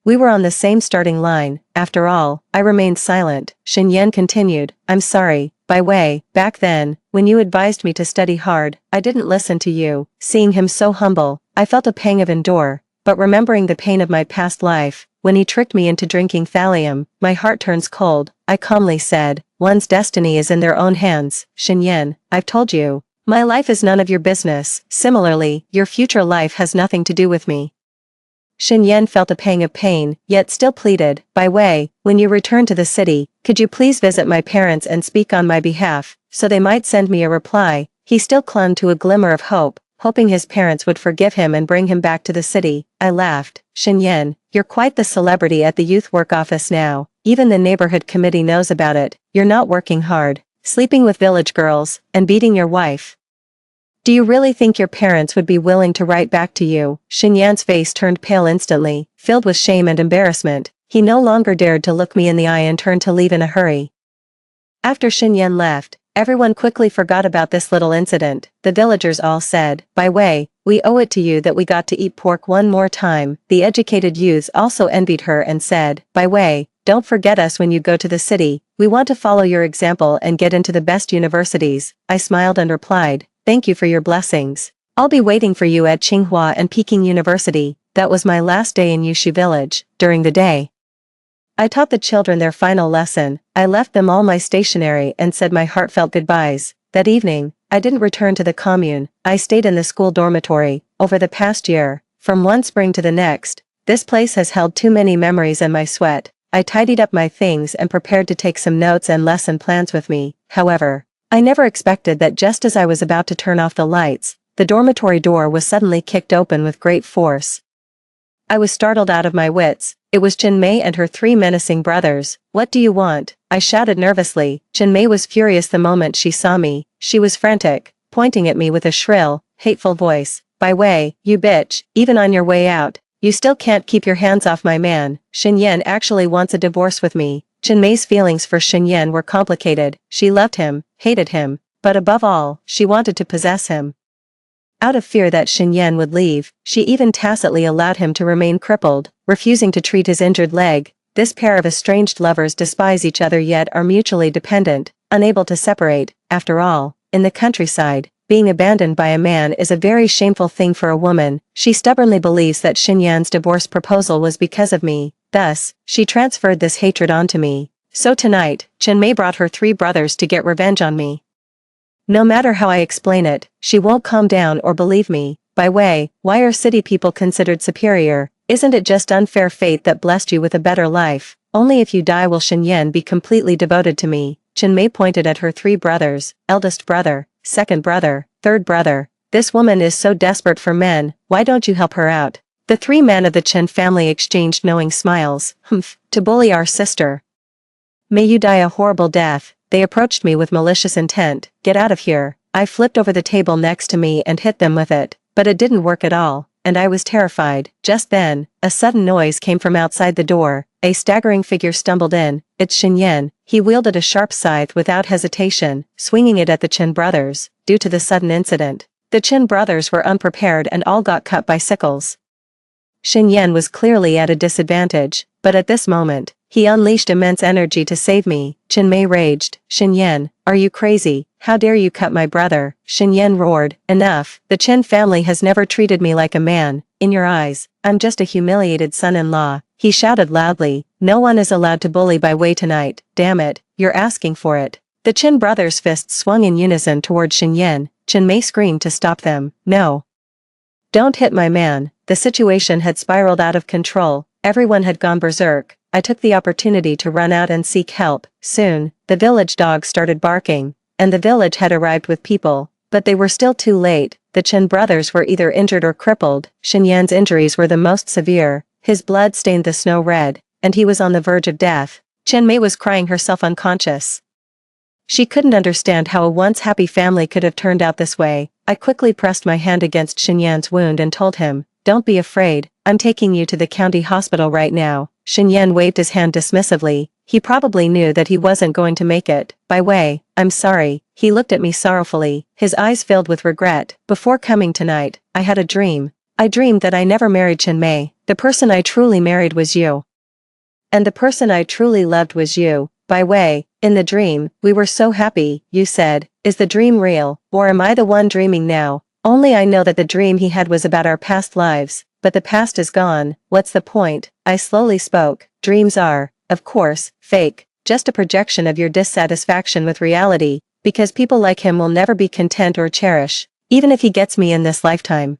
We were on the same starting line. After all, I remained silent. Shen Yan continued, I'm sorry, Bai Wei, back then, when you advised me to study hard, I didn't listen to you. Seeing him so humble, I felt a pang of endure, but remembering the pain of my past life, when he tricked me into drinking thallium, my heart turns cold. I calmly said, one's destiny is in their own hands. Shen Yan, I've told you, my life is none of your business. Similarly, your future life has nothing to do with me. Shen Yan felt a pang of pain, yet still pleaded, Bai Wei, when you return to the city, could you please visit my parents and speak on my behalf, so they might send me a reply? He still clung to a glimmer of hope, hoping his parents would forgive him and bring him back to the city. I laughed. Shen Yan, you're quite the celebrity at the youth work office now. Even the neighborhood committee knows about it. You're not working hard, sleeping with village girls, and beating your wife. Do you really think your parents would be willing to write back to you? Shen Yan's face turned pale instantly, filled with shame and embarrassment. He no longer dared to look me in the eye and turned to leave in a hurry. After Shen Yan left, everyone quickly forgot about this little incident. The villagers all said, Bai Wei, we owe it to you that we got to eat pork one more time. The educated youths also envied her and said, Bai Wei, don't forget us when you go to the city. We want to follow your example and get into the best universities. I smiled and replied, thank you for your blessings. I'll be waiting for you at Tsinghua and Peking University. That was my last day in Yushu village. During the day, I taught the children their final lesson. I left them all my stationery and said my heartfelt goodbyes. That evening, I didn't return to the commune. I stayed in the school dormitory. Over the past year, from one spring to the next, this place has held too many memories and my sweat. I tidied up my things and prepared to take some notes and lesson plans with me. However, I never expected that just as I was about to turn off the lights, the dormitory door was suddenly kicked open with great force. I was startled out of my wits. It was Chen Mei and her 3 menacing brothers. What do you want? I shouted nervously. Chen Mei was furious the moment she saw me. She was frantic, pointing at me with a shrill, hateful voice. Bai Wei, you bitch, even on your way out, you still can't keep your hands off my man. Shen Yan actually wants a divorce with me. Chen Mei's feelings for Shen Yan were complicated. She loved him, hated him, but above all, she wanted to possess him. Out of fear that Shen Yan would leave, she even tacitly allowed him to remain crippled, refusing to treat his injured leg. This pair of estranged lovers despise each other yet are mutually dependent, unable to separate. After all, in the countryside, being abandoned by a man is a very shameful thing for a woman. She stubbornly believes that Shen Yan's divorce proposal was because of me. Thus, she transferred this hatred onto me. So tonight, Chen Mei brought her 3 brothers to get revenge on me. No matter how I explain it, she won't calm down or believe me. Bai Wei, why are city people considered superior? Isn't it just unfair fate that blessed you with a better life? Only if you die will Shen Yan be completely devoted to me. Chen Mei pointed at her 3 brothers, eldest brother, second brother, third brother. This woman is so desperate for men, why don't you help her out? The 3 men of the Chen family exchanged knowing smiles. Humph, to bully our sister. May you die a horrible death. They approached me with malicious intent. Get out of here. I flipped over the table next to me and hit them with it, but it didn't work at all, and I was terrified. Just then, a sudden noise came from outside the door. A staggering figure stumbled in. It's Xinyan. He wielded a sharp scythe without hesitation, swinging it at the Chen brothers. Due to the sudden incident, the Chen brothers were unprepared and all got cut by sickles. Xinyan was clearly at a disadvantage, but at this moment, he unleashed immense energy to save me. Chen Mei raged. Xinyan, are you crazy? How dare you cut my brother? Xinyan roared. Enough. The Chen family has never treated me like a man. In your eyes, I'm just a humiliated son-in-law. He shouted loudly. No one is allowed to bully by Wei tonight. Damn it, you're asking for it. The Chen brothers' fists swung in unison toward Xinyan. Chen Mei screamed to stop them. No. Don't hit my man. The situation had spiraled out of control. Everyone had gone berserk. I took the opportunity to run out and seek help. Soon, the village dogs started barking, and the village had arrived with people, but they were still too late. The Chen brothers were either injured or crippled. Xinyan's injuries were the most severe. His blood stained the snow red, and he was on the verge of death. Chen Mei was crying herself unconscious. She couldn't understand how a once happy family could have turned out this way. I quickly pressed my hand against Xinyan's wound and told him, "Don't be afraid, I'm taking you to the county hospital right now." Xinyan waved his hand dismissively. He probably knew that he wasn't going to make it. By Wei, I'm sorry. He looked at me sorrowfully, his eyes filled with regret. Before coming tonight, I had a dream. I dreamed that I never married Chen Mei. The person I truly married was you. And the person I truly loved was you. By Wei, in the dream, we were so happy. You said, is the dream real, or am I the one dreaming now? Only I know that the dream he had was about our past lives, but the past is gone. What's the point? I slowly spoke. Dreams are, of course, fake, just a projection of your dissatisfaction with reality, because people like him will never be content or cherish, even if he gets me in this lifetime.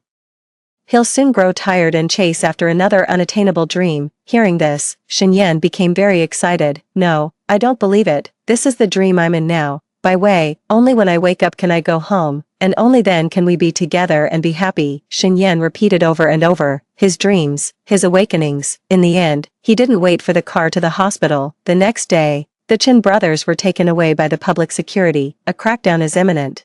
He'll soon grow tired and chase after another unattainable dream. Hearing this, Xinyan became very excited. No, I don't believe it. This is the dream I'm in now. By Wei, only when I wake up can I go home, and only then can we be together and be happy. Xinyan repeated over and over, his dreams, his awakenings. In the end, he didn't wait for the car to the hospital. The next day, the Chen brothers were taken away by the public security. A crackdown is imminent,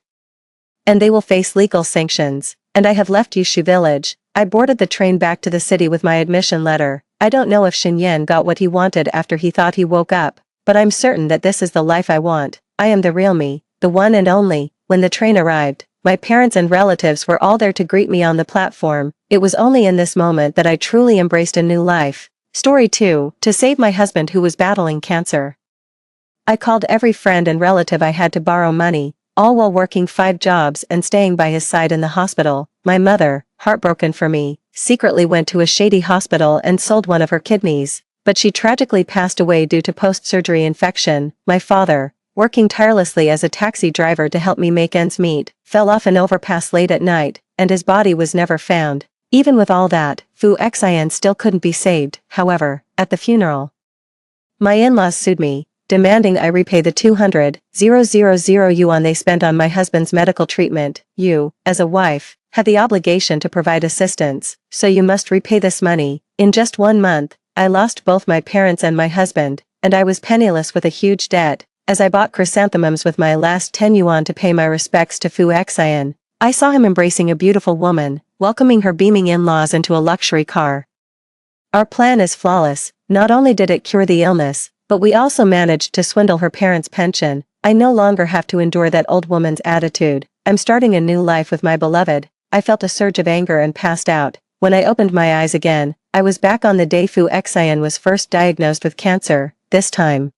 and they will face legal sanctions. And I have left Yushu village. I boarded the train back to the city with my admission letter. I don't know if Xinyan got what he wanted after he thought he woke up, but I'm certain that this is the life I want. I am the real me, the one and only. When the train arrived, my parents and relatives were all there to greet me on the platform. It was only in this moment that I truly embraced a new life. Story 2, to save my husband who was battling cancer. I called every friend and relative I had to borrow money, all while working 5 jobs and staying by his side in the hospital. My mother, heartbroken for me, secretly went to a shady hospital and sold one of her kidneys, but she tragically passed away due to post-surgery infection. My father, working tirelessly as a taxi driver to help me make ends meet, fell off an overpass late at night, and his body was never found. Even with all that, Fu Xian still couldn't be saved. However, at the funeral, my in-laws sued me, demanding I repay the 200,000 yuan they spent on my husband's medical treatment. You, as a wife, had the obligation to provide assistance, so you must repay this money. In just 1 month, I lost both my parents and my husband, and I was penniless with a huge debt. As I bought chrysanthemums with my last 10 yuan to pay my respects to Fu Xian, I saw him embracing a beautiful woman, welcoming her beaming in-laws into a luxury car. Our plan is flawless. Not only did it cure the illness, but we also managed to swindle her parents' pension. I no longer have to endure that old woman's attitude. I'm starting a new life with my beloved. I felt a surge of anger and passed out. When I opened my eyes again, I was back on the day Fu Xian was first diagnosed with cancer. This time,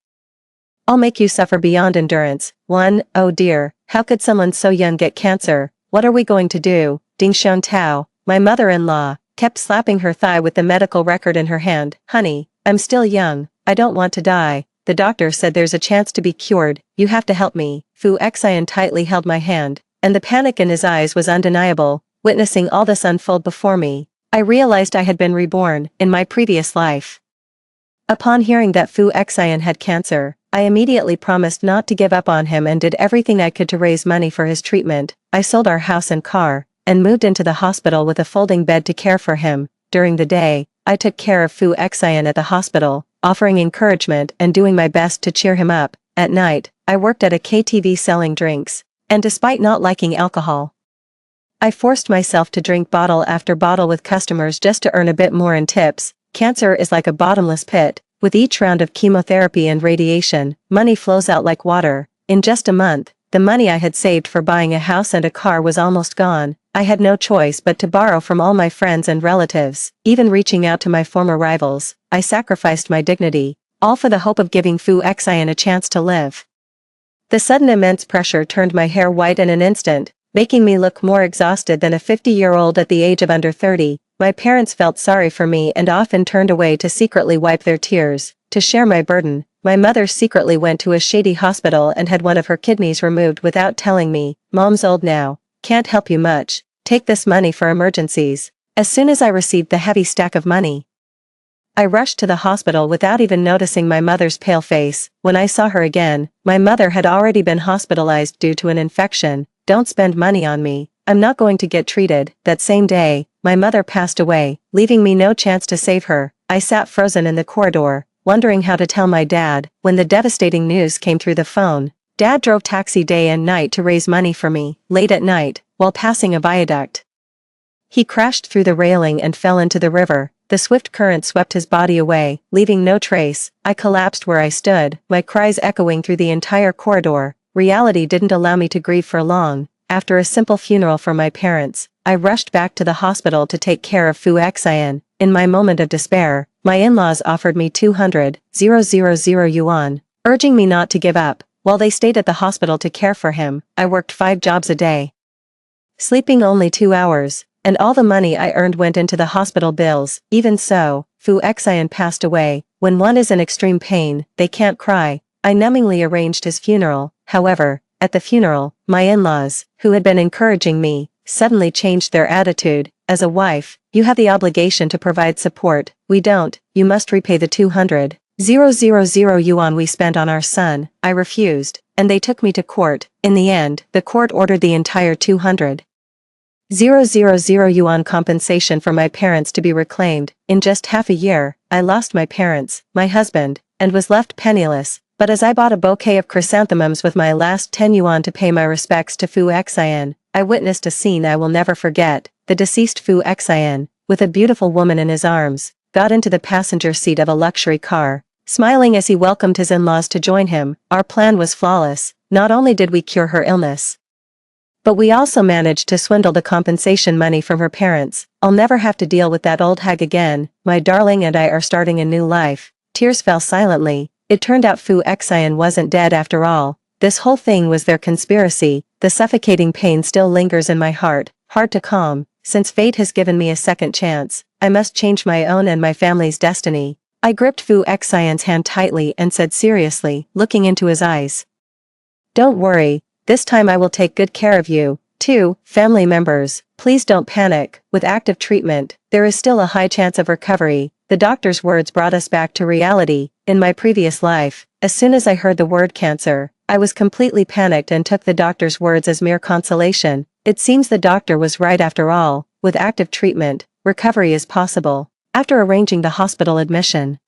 I'll make you suffer beyond endurance. 1. Oh dear, how could someone so young get cancer? What are we going to do? Ding Xiaotao, my mother-in-law, kept slapping her thigh with the medical record in her hand. Honey, I'm still young. I don't want to die. The doctor said there's a chance to be cured. You have to help me. Fu Xian tightly held my hand, and the panic in his eyes was undeniable. Witnessing all this unfold before me, I realized I had been reborn in my previous life. Upon hearing that Fu Xian had cancer, I immediately promised not to give up on him and did everything I could to raise money for his treatment. I sold our house and car, and moved into the hospital with a folding bed to care for him. During the day, I took care of Fu Xian at the hospital, offering encouragement and doing my best to cheer him up. At night, I worked at a KTV selling drinks, and despite not liking alcohol, I forced myself to drink bottle after bottle with customers just to earn a bit more in tips. Cancer is like a bottomless pit. With each round of chemotherapy and radiation, money flows out like water. In just a month, the money I had saved for buying a house and a car was almost gone. I had no choice but to borrow from all my friends and relatives. Even reaching out to my former rivals, I sacrificed my dignity, all for the hope of giving Fu Xian a chance to live. The sudden immense pressure turned my hair white in an instant, making me look more exhausted than a 50-year-old at the age of under 30. My parents felt sorry for me and often turned away to secretly wipe their tears. To share my burden, my mother secretly went to a shady hospital and had one of her kidneys removed without telling me. Mom's old now, can't help you much, take this money for emergencies. As soon as I received the heavy stack of money, I rushed to the hospital without even noticing my mother's pale face. When I saw her again, my mother had already been hospitalized due to an infection. Don't spend money on me, I'm not going to get treated. That same day, my mother passed away, leaving me no chance to save her. I sat frozen in the corridor, wondering how to tell my dad, when the devastating news came through the phone. Dad drove taxi day and night to raise money for me. Late at night, while passing a viaduct, he crashed through the railing and fell into the river. The swift current swept his body away, leaving no trace. I collapsed where I stood, my cries echoing through the entire corridor. Reality didn't allow me to grieve for long. After a simple funeral for my parents, I rushed back to the hospital to take care of Fu Xian. In my moment of despair, my in-laws offered me 200,000 yuan, urging me not to give up. While they stayed at the hospital to care for him, I worked 5 jobs a day, sleeping only 2 hours, and all the money I earned went into the hospital bills. Even so, Fu Xian passed away. When one is in extreme pain, they can't cry. I numbingly arranged his funeral. However, at the funeral, my in-laws, who had been encouraging me, suddenly changed their attitude. As a wife, you have the obligation to provide support. We don't. You must repay the 200,000 yuan we spent on our son. I refused, and they took me to court. In the end, the court ordered the entire 200,000 yuan compensation for my parents to be reclaimed. In just half a year, I lost my parents, my husband, and was left penniless. But as I bought a bouquet of chrysanthemums with my last 10 yuan to pay my respects to Fu Xian, I witnessed a scene I will never forget. The deceased Fu Xian, with a beautiful woman in his arms, got into the passenger seat of a luxury car, smiling as he welcomed his in-laws to join him. Our plan was flawless. Not only did we cure her illness, but we also managed to swindle the compensation money from her parents. I'll never have to deal with that old hag again. My darling and I are starting a new life. Tears fell silently. It turned out Fu Xian wasn't dead after all. This whole thing was their conspiracy. The suffocating pain still lingers in my heart, hard to calm. Since fate has given me a second chance, I must change my own and my family's destiny. I gripped Fu Xian's hand tightly and said seriously, looking into his eyes, "Don't worry. This time I will take good care of you, too. Family members, please don't panic. With active treatment, there is still a high chance of recovery." The doctor's words brought us back to reality. In my previous life, as soon as I heard the word cancer, I was completely panicked and took the doctor's words as mere consolation. It seems the doctor was right after all. With active treatment, recovery is possible. After arranging the hospital admission,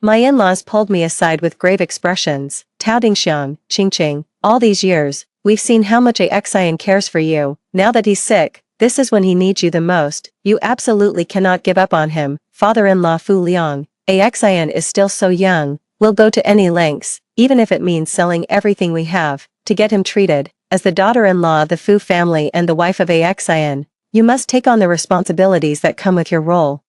my in-laws pulled me aside with grave expressions. "Tao Dingxiang, Qingqing, all these years, we've seen how much Xian cares for you. Now that he's sick, this is when he needs you the most. You absolutely cannot give up on him." Father-in-law Fu Liang, Xian is still so young. We'll go to any lengths, even if it means selling everything we have, to get him treated. As the daughter-in-law of the Fu family and the wife of Xian, you must take on the responsibilities that come with your role.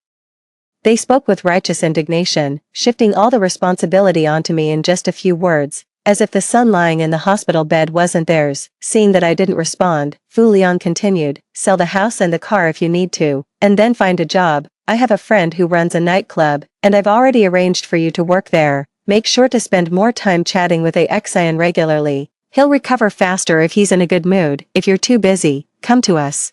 They spoke with righteous indignation, shifting all the responsibility onto me in just a few words, as if the son lying in the hospital bed wasn't theirs. Seeing that I didn't respond, Fu Liang continued, "Sell the house and the car if you need to, and then find a job. I have a friend who runs a nightclub, and I've already arranged for you to work there. Make sure to spend more time chatting with Xian regularly. He'll recover faster if he's in a good mood. If you're too busy, come to us.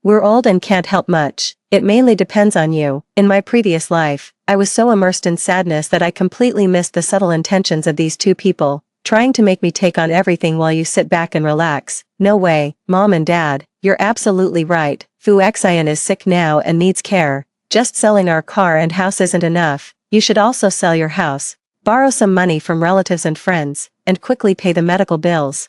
We're old and can't help much. It mainly depends on you." In my previous life, I was so immersed in sadness that I completely missed the subtle intentions of these two people, trying to make me take on everything while you sit back and relax. No way, Mom and Dad, you're absolutely right. Fu Xian is sick now and needs care. Just selling our car and house isn't enough. You should also sell your house, borrow some money from relatives and friends, and quickly pay the medical bills.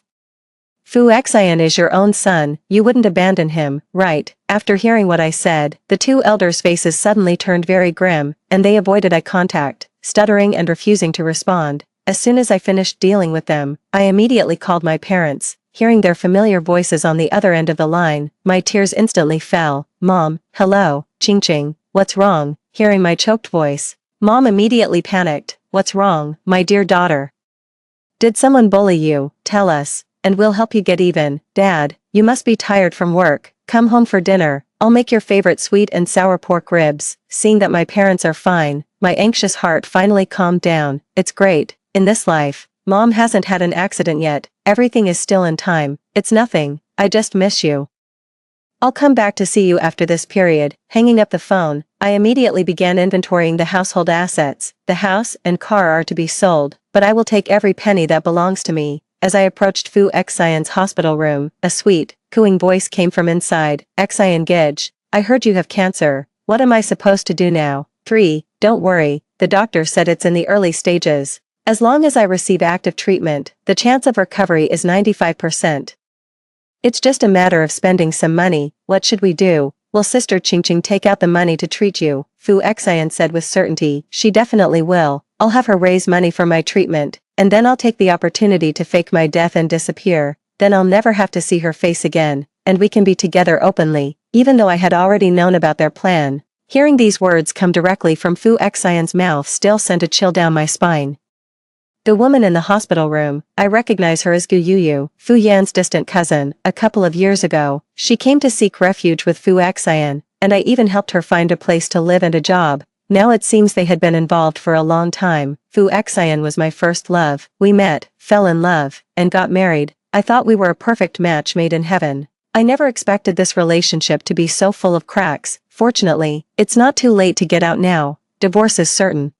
Fu Xian is your own son, you wouldn't abandon him, right? After hearing what I said, the two elders' faces suddenly turned very grim, and they avoided eye contact, stuttering and refusing to respond. As soon as I finished dealing with them, I immediately called my parents. Hearing their familiar voices on the other end of the line, my tears instantly fell. Mom, hello, Ching, what's wrong? Hearing my choked voice, Mom immediately panicked. What's wrong, my dear daughter? Did someone bully you? Tell us, and we'll help you get even. Dad, you must be tired from work. Come home for dinner. I'll make your favorite sweet and sour pork ribs. Seeing that my parents are fine, my anxious heart finally calmed down. It's great. In this life, Mom hasn't had an accident yet. Everything is still in time. It's nothing. I just miss you. I'll come back to see you after this period. Hanging up the phone, I immediately began inventorying the household assets. The house and car are to be sold, but I will take every penny that belongs to me. As I approached Fu Xian's hospital room, a sweet, cooing voice came from inside. Xian Gage, I heard you have cancer. What am I supposed to do now? 3. Don't worry, the doctor said it's in the early stages. As long as I receive active treatment, the chance of recovery is 95%. It's just a matter of spending some money. What should we do? Will Sister Ching take out the money to treat you? Fu Xian said with certainty. She definitely will. I'll have her raise money for my treatment, and then I'll take the opportunity to fake my death and disappear. Then I'll never have to see her face again, and we can be together openly, even though I had already known about their plan. Hearing these words come directly from Fu Xian's mouth still sent a chill down my spine. The woman in the hospital room, I recognize her as Gu Yuyu, Fu Yan's distant cousin. A couple of years ago, she came to seek refuge with Fu Xian, and I even helped her find a place to live and a job. Now it seems they had been involved for a long time. Fu Xian was my first love. We met, fell in love, and got married. I thought we were a perfect match made in heaven. I never expected this relationship to be so full of cracks. Fortunately, it's not too late to get out now. Divorce is certain.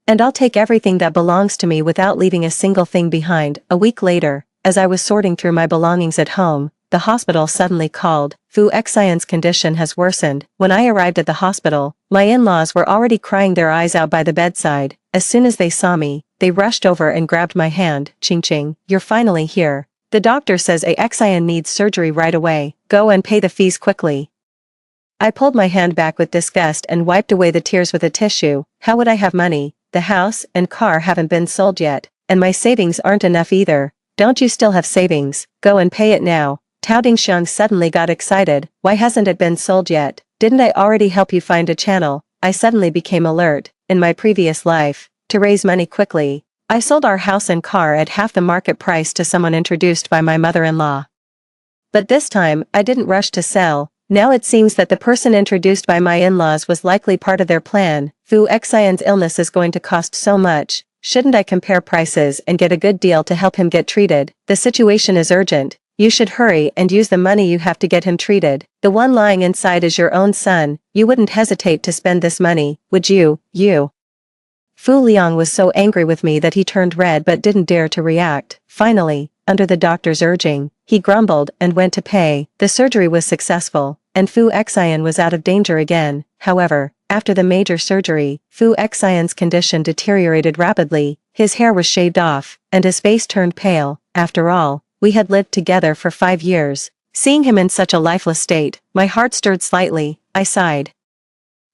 And I'll take everything that belongs to me without leaving a single thing behind. A week later, as I was sorting through my belongings at home, the hospital suddenly called. Fu Xian's condition has worsened. When I arrived at the hospital, my in-laws were already crying their eyes out by the bedside. As soon as they saw me, they rushed over and grabbed my hand. Ching, you're finally here. The doctor says Xian needs surgery right away. Go and pay the fees quickly. I pulled my hand back with disgust and wiped away the tears with a tissue. How would I have money? The house and car haven't been sold yet, and my savings aren't enough either. Don't you still have savings? Go and pay it now. Tao Dingxiang suddenly got excited. Why hasn't it been sold yet? Didn't I already help you find a channel? I suddenly became alert. In my previous life, to raise money quickly, I sold our house and car at half the market price to someone introduced by my mother-in-law. But this time, I didn't rush to sell. Now it seems that the person introduced by my in-laws was likely part of their plan. Fu Xian's illness is going to cost so much. Shouldn't I compare prices and get a good deal to help him get treated? The situation is urgent. You should hurry and use the money you have to get him treated. The one lying inside is your own son. You wouldn't hesitate to spend this money, would you? Fu Liang was so angry with me that he turned red but didn't dare to react. Finally, under the doctor's urging, he grumbled and went to pay. The surgery was successful, and Fu Xian was out of danger again. However, after the major surgery, Fu Xian's condition deteriorated rapidly. His hair was shaved off, and his face turned pale. After all, we had lived together for 5 years. Seeing him in such a lifeless state, my heart stirred slightly. I sighed,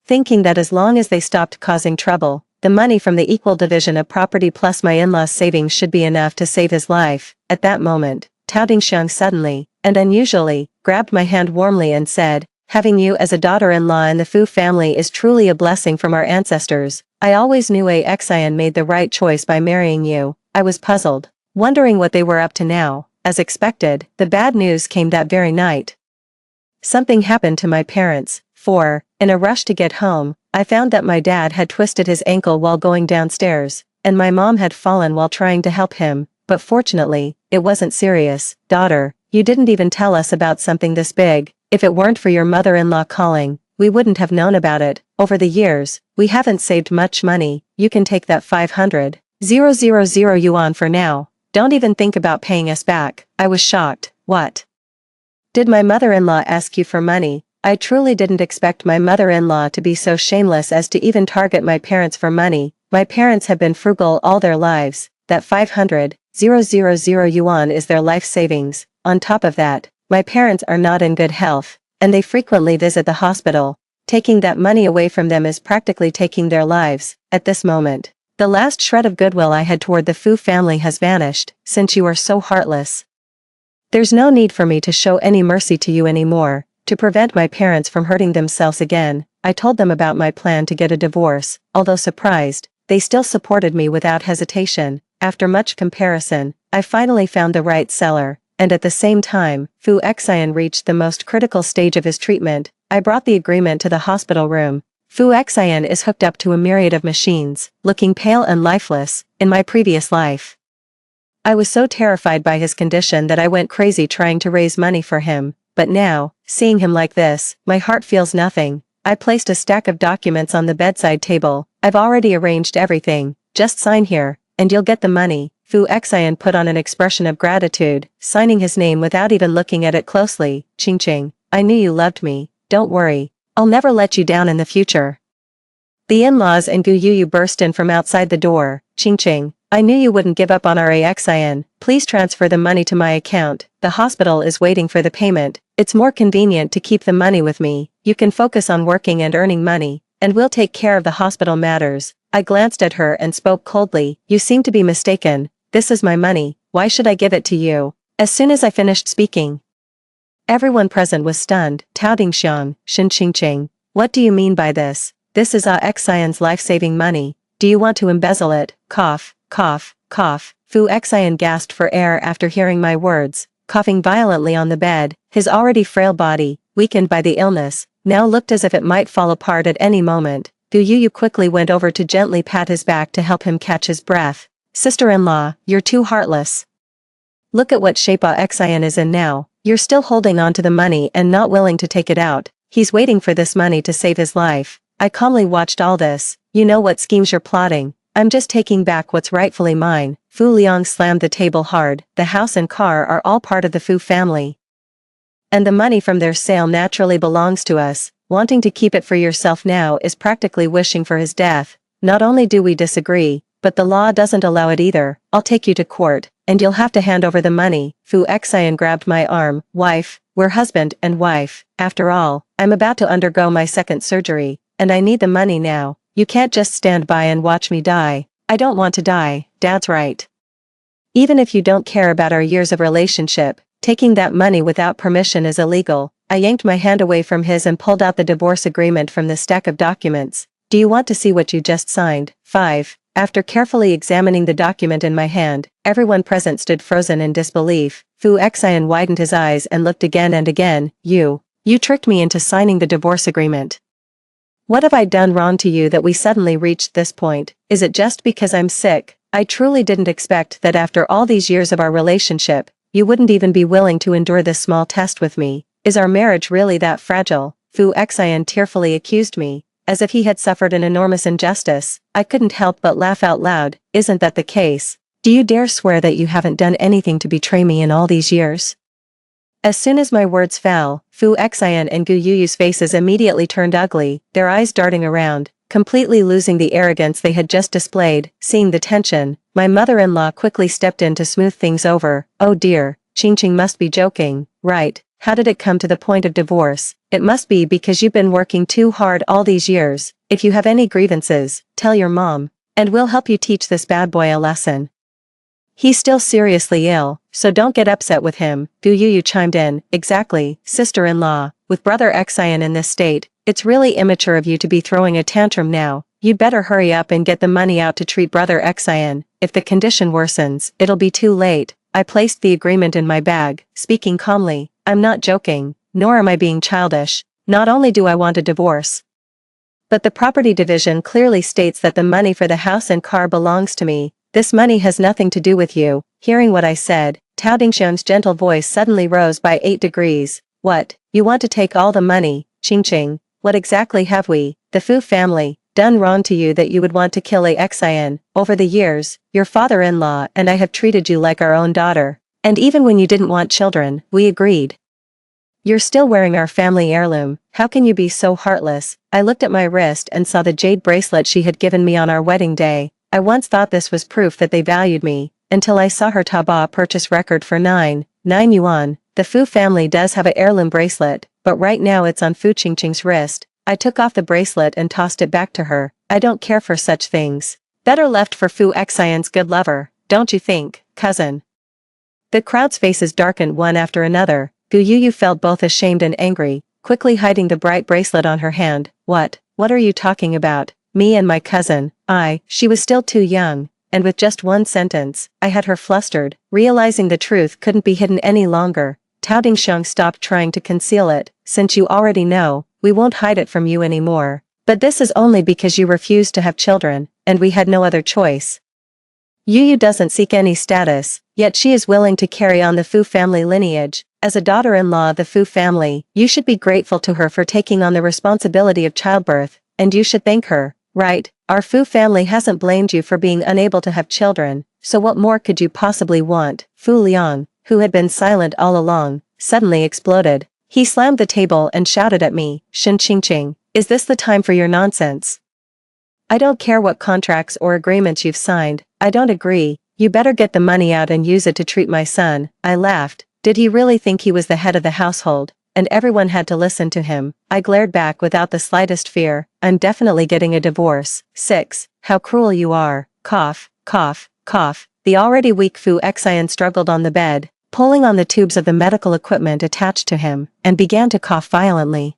thinking that as long as they stopped causing trouble, the money from the equal division of property plus my in-laws' savings should be enough to save his life. At that moment, Tao Dingxiang suddenly, and unusually, grabbed my hand warmly and said, "Having you as a daughter-in-law in the Fu family is truly a blessing from our ancestors. I always knew Xian made the right choice by marrying you." I was puzzled, wondering what they were up to now. As expected, the bad news came that very night. Something happened to my parents. In a rush to get home, I found that my dad had twisted his ankle while going downstairs, and my mom had fallen while trying to help him, but fortunately, it wasn't serious. Daughter, you didn't even tell us about something this big. If it weren't for your mother-in-law calling, we wouldn't have known about it. Over the years, we haven't saved much money. You can take that 500,000 yuan for now. Don't even think about paying us back. I was shocked. What? Did my mother-in-law ask you for money? I truly didn't expect my mother-in-law to be so shameless as to even target my parents for money. My parents have been frugal all their lives. That 500,000 000 yuan is their life savings. On top of that, my parents are not in good health, and they frequently visit the hospital. Taking that money away from them is practically taking their lives. At this moment, the last shred of goodwill I had toward the Fu family has vanished, since you are so heartless. There's no need for me to show any mercy to you anymore. To prevent my parents from hurting themselves again, I told them about my plan to get a divorce. Although surprised, they still supported me without hesitation. After much comparison, I finally found the right seller, and at the same time, Fu Xian reached the most critical stage of his treatment. I brought the agreement to the hospital room. Fu Xian is hooked up to a myriad of machines, looking pale and lifeless. In my previous life, I was so terrified by his condition that I went crazy trying to raise money for him, but now, seeing him like this, my heart feels nothing. I placed a stack of documents on the bedside table. I've already arranged everything, just sign here, and you'll get the money. Fu Xian put on an expression of gratitude, signing his name without even looking at it closely. Ching, I knew you loved me, don't worry, I'll never let you down in the future. The in-laws and Gu Yu burst in from outside the door. Ching, I knew you wouldn't give up on our Xian. Please transfer the money to my account. The hospital is waiting for the payment. It's more convenient to keep the money with me. You can focus on working and earning money, and we'll take care of the hospital matters. I glanced at her and spoke coldly. You seem to be mistaken. This is my money. Why should I give it to you? As soon as I finished speaking, everyone present was stunned. Tao Dingxiang, Shin Qingqing. What do you mean by this? This is Xian's life-saving money. Do you want to embezzle it? Cough. Cough, cough. Fu Xian gasped for air after hearing my words, coughing violently on the bed. His already frail body, weakened by the illness, now looked as if it might fall apart at any moment. Gu Yu quickly went over to gently pat his back to help him catch his breath. Sister-in-law, you're too heartless. Look at what shape Xian is in now. You're still holding on to the money and not willing to take it out. He's waiting for this money to save his life. I calmly watched all this. You know what schemes you're plotting. I'm just taking back what's rightfully mine. Fu Liang slammed the table hard. The house and car are all part of the Fu family, and the money from their sale naturally belongs to us. Wanting to keep it for yourself now is practically wishing for his death. Not only do we disagree, but the law doesn't allow it either. I'll take you to court, and you'll have to hand over the money. Fu Xian grabbed my arm. Wife, we're husband and wife. After all, I'm about to undergo my second surgery, and I need the money now. You can't just stand by and watch me die. I don't want to die. Dad's right. Even if you don't care about our years of relationship, taking that money without permission is illegal. I yanked my hand away from his and pulled out the divorce agreement from the stack of documents. Do you want to see what you just signed? 5. After carefully examining the document in my hand, everyone present stood frozen in disbelief. Fu Xian widened his eyes and looked again and again. You tricked me into signing the divorce agreement. What have I done wrong to you that we suddenly reached this point? Is it just because I'm sick? I truly didn't expect that after all these years of our relationship, you wouldn't even be willing to endure this small test with me. Is our marriage really that fragile? Fu Xian tearfully accused me, as if he had suffered an enormous injustice. I couldn't help but laugh out loud. Isn't that the case? Do you dare swear that you haven't done anything to betray me in all these years? As soon as my words fell, Fu Xian and Gu Yu's faces immediately turned ugly, their eyes darting around, completely losing the arrogance they had just displayed. Seeing the tension, my mother-in-law quickly stepped in to smooth things over. Oh dear, Qingqing must be joking, right? How did it come to the point of divorce? It must be because you've been working too hard all these years. If you have any grievances, tell your mom, and we'll help you teach this bad boy a lesson. He's still seriously ill, so don't get upset with him. Gu Yu chimed in. Exactly, sister-in-law. With brother Xian in this state, it's really immature of you to be throwing a tantrum now. You'd better hurry up and get the money out to treat brother Xian. If the condition worsens, it'll be too late. I placed the agreement in my bag, speaking calmly. I'm not joking, nor am I being childish. Not only do I want a divorce, but the property division clearly states that the money for the house and car belongs to me. This money has nothing to do with you. Hearing what I said, Tao Dingxiang's gentle voice suddenly rose by 8 degrees. What? You want to take all the money? Qingqing, what exactly have we, the Fu family, done wrong to you that you would want to kill Xian? Over the years, your father-in-law and I have treated you like our own daughter. And even when you didn't want children, we agreed. You're still wearing our family heirloom. How can you be so heartless? I looked at my wrist and saw the jade bracelet she had given me on our wedding day. I once thought this was proof that they valued me, until I saw her Taobao purchase record for 9 yuan. The Fu family does have a heirloom bracelet, but right now it's on Fu Qingqing's wrist. I took off the bracelet and tossed it back to her. I don't care for such things. Better left for Fu Xian's good lover, don't you think, cousin? The crowd's faces darkened one after another. Gu Yuyu felt both ashamed and angry, quickly hiding the bright bracelet on her hand. What are you talking about? Me and my cousin, she was still too young, and with just one sentence, I had her flustered, realizing the truth couldn't be hidden any longer. Tao Dingsheng stopped trying to conceal it. Since you already know, we won't hide it from you anymore. But this is only because you refused to have children, and we had no other choice. Yuyu doesn't seek any status, yet she is willing to carry on the Fu family lineage. As a daughter-in-law of the Fu family, you should be grateful to her for taking on the responsibility of childbirth, and you should thank her, right? Our Fu family hasn't blamed you for being unable to have children, so what more could you possibly want? Fu Liang, who had been silent all along, suddenly exploded. He slammed the table and shouted at me, Shen Qingqing, is this the time for your nonsense? I don't care what contracts or agreements you've signed, I don't agree. You better get the money out and use it to treat my son. I laughed. Did he really think he was the head of the household, and everyone had to listen to him? I glared back without the slightest fear. I'm definitely getting a divorce. 6. How cruel you are. Cough, cough, cough. The already weak Fu Xian struggled on the bed, pulling on the tubes of the medical equipment attached to him, and began to cough violently.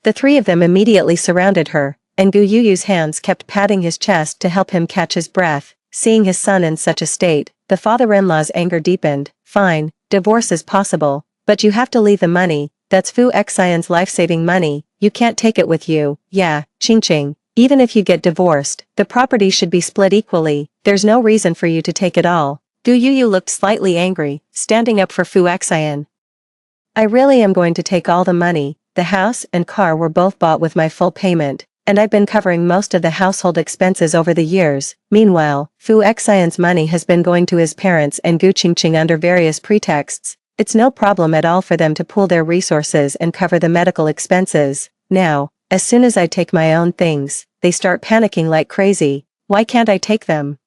The three of them immediately surrounded her, and Gu Yuyu's hands kept patting his chest to help him catch his breath. Seeing his son in such a state, the father-in-law's anger deepened. Fine, divorce is possible, but you have to leave the money. That's Fu Xian's life-saving money. You can't take it with you. Yeah, Qingqing. Even if you get divorced, the property should be split equally. There's no reason for you to take it all. Gu Yuyu looked slightly angry, standing up for Fu Xian. I really am going to take all the money. The house and car were both bought with my full payment, and I've been covering most of the household expenses over the years. Meanwhile, Fu Xian's money has been going to his parents and Gu Qingqing under various pretexts. It's no problem at all for them to pool their resources and cover the medical expenses. Now, as soon as I take my own things, they start panicking like crazy. Why can't I take them?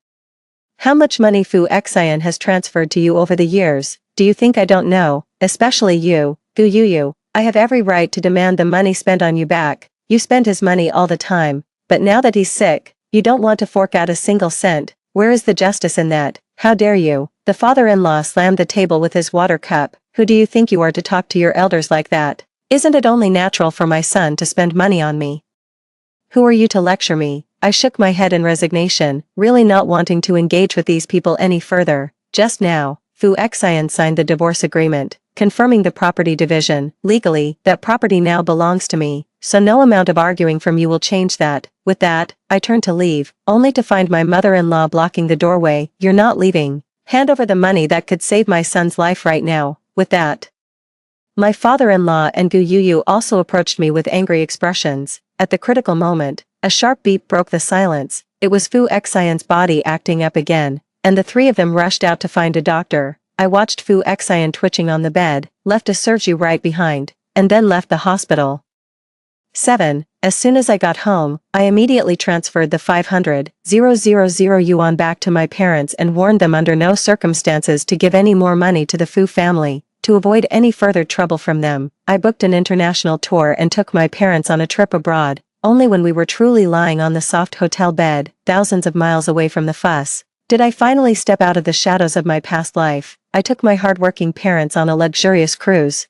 How much money Fu Xian has transferred to you over the years? Do you think I don't know? Especially you, Gu Yuyu. I have every right to demand the money spent on you back. You spend his money all the time, but now that he's sick, you don't want to fork out a single cent. Where is the justice in that? How dare you? The father-in-law slammed the table with his water cup. Who do you think you are to talk to your elders like that? Isn't it only natural for my son to spend money on me? Who are you to lecture me? I shook my head in resignation, really not wanting to engage with these people any further. Just now, Fu Xian signed the divorce agreement, confirming the property division. Legally, that property now belongs to me, so no amount of arguing from you will change that. With that, I turned to leave, only to find my mother-in-law blocking the doorway. You're not leaving. Hand over the money that could save my son's life right now. With that, my father-in-law and Gu Yuyu also approached me with angry expressions. At the critical moment, a sharp beep broke the silence. It was Fu Xian's body acting up again, and the three of them rushed out to find a doctor. I watched Fu Xian twitching on the bed, left a surgery right behind, and then left the hospital. 7. As soon as I got home, I immediately transferred the 500,000 yuan back to my parents and warned them under no circumstances to give any more money to the Fu family. To avoid any further trouble from them, I booked an international tour and took my parents on a trip abroad. Only when we were truly lying on the soft hotel bed, thousands of miles away from the fuss, did I finally step out of the shadows of my past life. I took my hardworking parents on a luxurious cruise,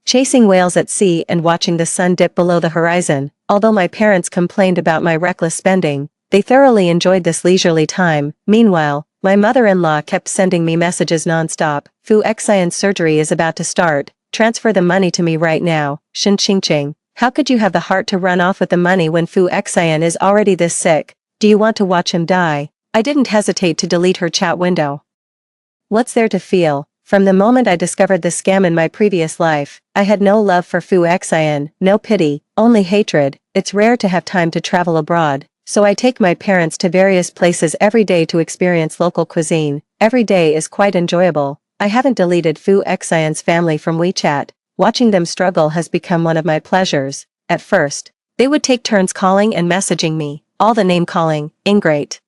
chasing whales at sea and watching the sun dip below the horizon. Although my parents complained about my reckless spending, they thoroughly enjoyed this leisurely time. Meanwhile, my mother-in-law kept sending me messages non-stop. Fu Xian's surgery is about to start. Transfer the money to me right now. Shen Qingqing, how could you have the heart to run off with the money when Fu Xian is already this sick? Do you want to watch him die? I didn't hesitate to delete her chat window. What's there to feel? From the moment I discovered the scam in my previous life, I had no love for Fu Xian, no pity, only hatred. It's rare to have time to travel abroad, so I take my parents to various places every day to experience local cuisine. Every day is quite enjoyable. I haven't deleted Fu Xian's family from WeChat. Watching them struggle has become one of my pleasures. At first, they would take turns calling and messaging me, all the name calling, ingrate.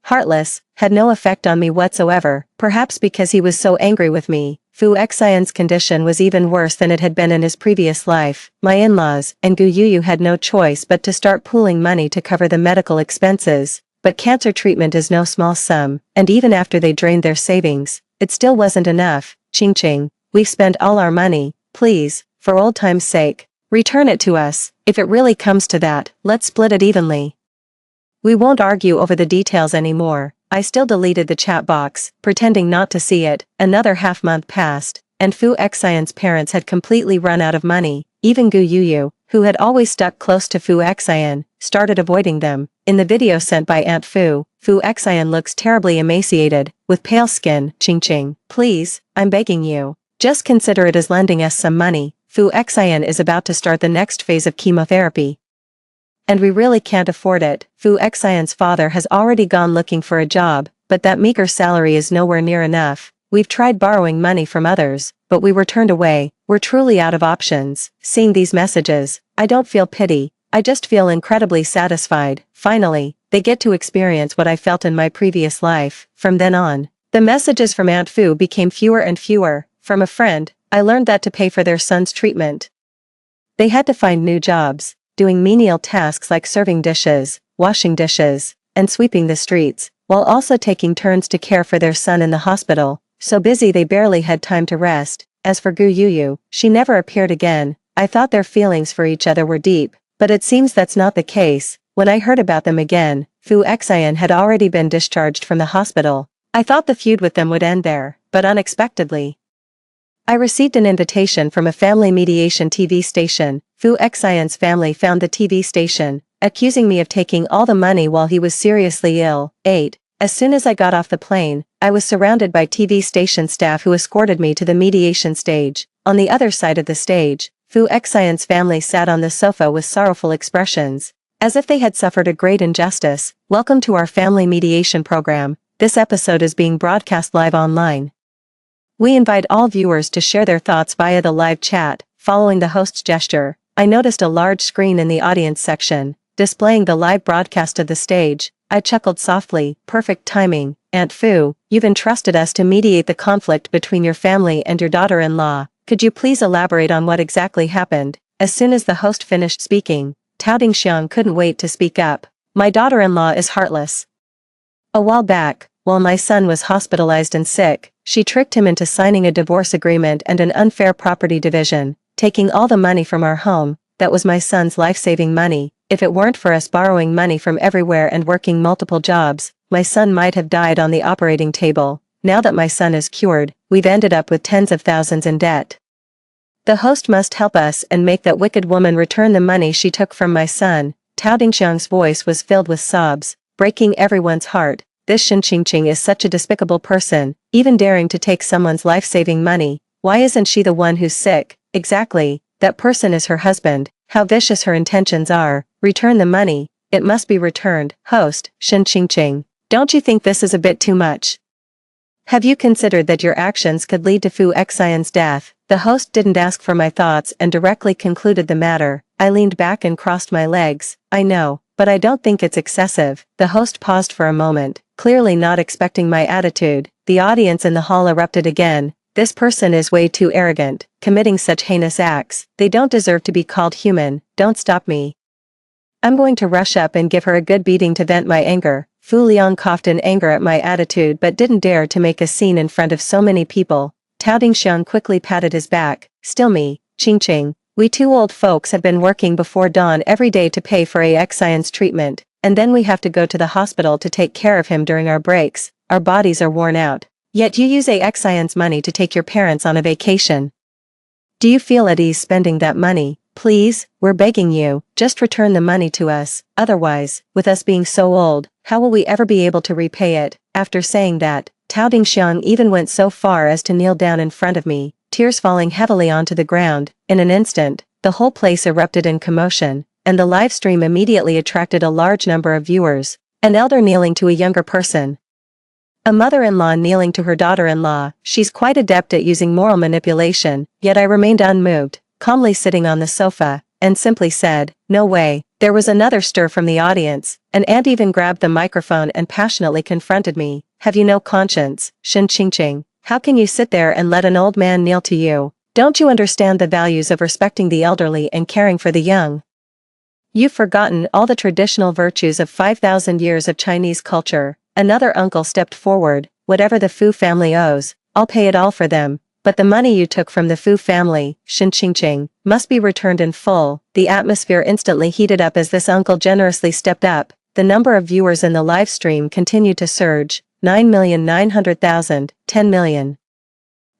heartless, had no effect on me whatsoever, perhaps because he was so angry with me. Fu Xian's condition was even worse than it had been in his previous life. My in-laws and Gu Yuyu had no choice but to start pooling money to cover the medical expenses. But cancer treatment is no small sum, and even after they drained their savings, it still wasn't enough. Ching, we've spent all our money. Please, for old time's sake, return it to us. If it really comes to that, let's split it evenly. We won't argue over the details anymore. I still deleted the chat box, pretending not to see it. Another half-month passed, and Fu Xian's parents had completely run out of money. Even Gu Yuyu, who had always stuck close to Fu Xian, started avoiding them. In the video sent by Aunt Fu, Fu Xian looks terribly emaciated, with pale skin. Ching, please, I'm begging you. Just consider it as lending us some money. Fu Xian is about to start the next phase of chemotherapy. And we really can't afford it. Fu Xian's father has already gone looking for a job, but that meager salary is nowhere near enough. We've tried borrowing money from others, but we were turned away. We're truly out of options. Seeing these messages, I don't feel pity, I just feel incredibly satisfied. Finally, they get to experience what I felt in my previous life. From then on, the messages from Aunt Fu became fewer and fewer. From a friend, I learned that to pay for their son's treatment, they had to find new jobs, doing menial tasks like serving dishes, washing dishes, and sweeping the streets, while also taking turns to care for their son in the hospital, so busy they barely had time to rest. As for Gu Yuyu, she never appeared again. I thought their feelings for each other were deep, but it seems that's not the case. When I heard about them again, Fu Xian had already been discharged from the hospital. I thought the feud with them would end there, but unexpectedly, I received an invitation from a family mediation TV station. Fu Xian's family found the TV station, accusing me of taking all the money while he was seriously ill. 8. As soon as I got off the plane, I was surrounded by TV station staff who escorted me to the mediation stage. On the other side of the stage, Fu Xian's family sat on the sofa with sorrowful expressions, as if they had suffered a great injustice. Welcome to our family mediation program. This episode is being broadcast live online. We invite all viewers to share their thoughts via the live chat. Following the host's gesture, I noticed a large screen in the audience section, displaying the live broadcast of the stage. I chuckled softly. Perfect timing. Aunt Fu, you've entrusted us to mediate the conflict between your family and your daughter-in-law. Could you please elaborate on what exactly happened? As soon as the host finished speaking, Tao Dingxiang couldn't wait to speak up. My daughter-in-law is heartless. A while back, while my son was hospitalized and sick, she tricked him into signing a divorce agreement and an unfair property division, taking all the money from our home. That was my son's life-saving money. If it weren't for us borrowing money from everywhere and working multiple jobs, my son might have died on the operating table. Now that my son is cured, we've ended up with tens of thousands in debt. The host must help us and make that wicked woman return the money she took from my son. Tao Dingxiang's voice was filled with sobs, breaking everyone's heart. This Shen Qingqing is such a despicable person, even daring to take someone's life-saving money. Why isn't she the one who's sick? Exactly, that person is her husband. How vicious her intentions are. Return the money. It must be returned. Host, Shen Qingqing, don't you think this is a bit too much? Have you considered that your actions could lead to Fu Xian's death? The host didn't ask for my thoughts and directly concluded the matter. I leaned back and crossed my legs. I know, but I don't think it's excessive. The host paused for a moment, clearly not expecting my attitude. The audience in the hall erupted again. This person is way too arrogant, committing such heinous acts. They don't deserve to be called human. Don't stop me. I'm going to rush up and give her a good beating to vent my anger. Fu Liang coughed in anger at my attitude but didn't dare to make a scene in front of so many people. Tao Dingxiang quickly patted his back. Still me, Qingqing. We two old folks have been working before dawn every day to pay for Xian's treatment, and then we have to go to the hospital to take care of him during our breaks. Our bodies are worn out. Yet you use Xian's money to take your parents on a vacation. Do you feel at ease spending that money? Please, we're begging you, just return the money to us. Otherwise, with us being so old, how will we ever be able to repay it? After saying that, Tao Dingxiang even went so far as to kneel down in front of me, tears falling heavily onto the ground. In an instant, the whole place erupted in commotion, and the live stream immediately attracted a large number of viewers. An elder kneeling to a younger person. A mother-in-law kneeling to her daughter-in-law. She's quite adept at using moral manipulation, yet I remained unmoved, calmly sitting on the sofa, and simply said, "No way, There was another stir from the audience. An aunt even grabbed the microphone and passionately confronted me. Have you no conscience, Shin Qingqing? How can you sit there and let an old man kneel to you? Don't you understand the values of respecting the elderly and caring for the young? You've forgotten all the traditional virtues of 5,000 years of Chinese culture. Another uncle stepped forward. Whatever the Fu family owes, I'll pay it all for them. But the money you took from the Fu family, Shin Qingqing, must be returned in full. The atmosphere instantly heated up as this uncle generously stepped up. The number of viewers in the live stream continued to surge. 9,900,000, 10 million.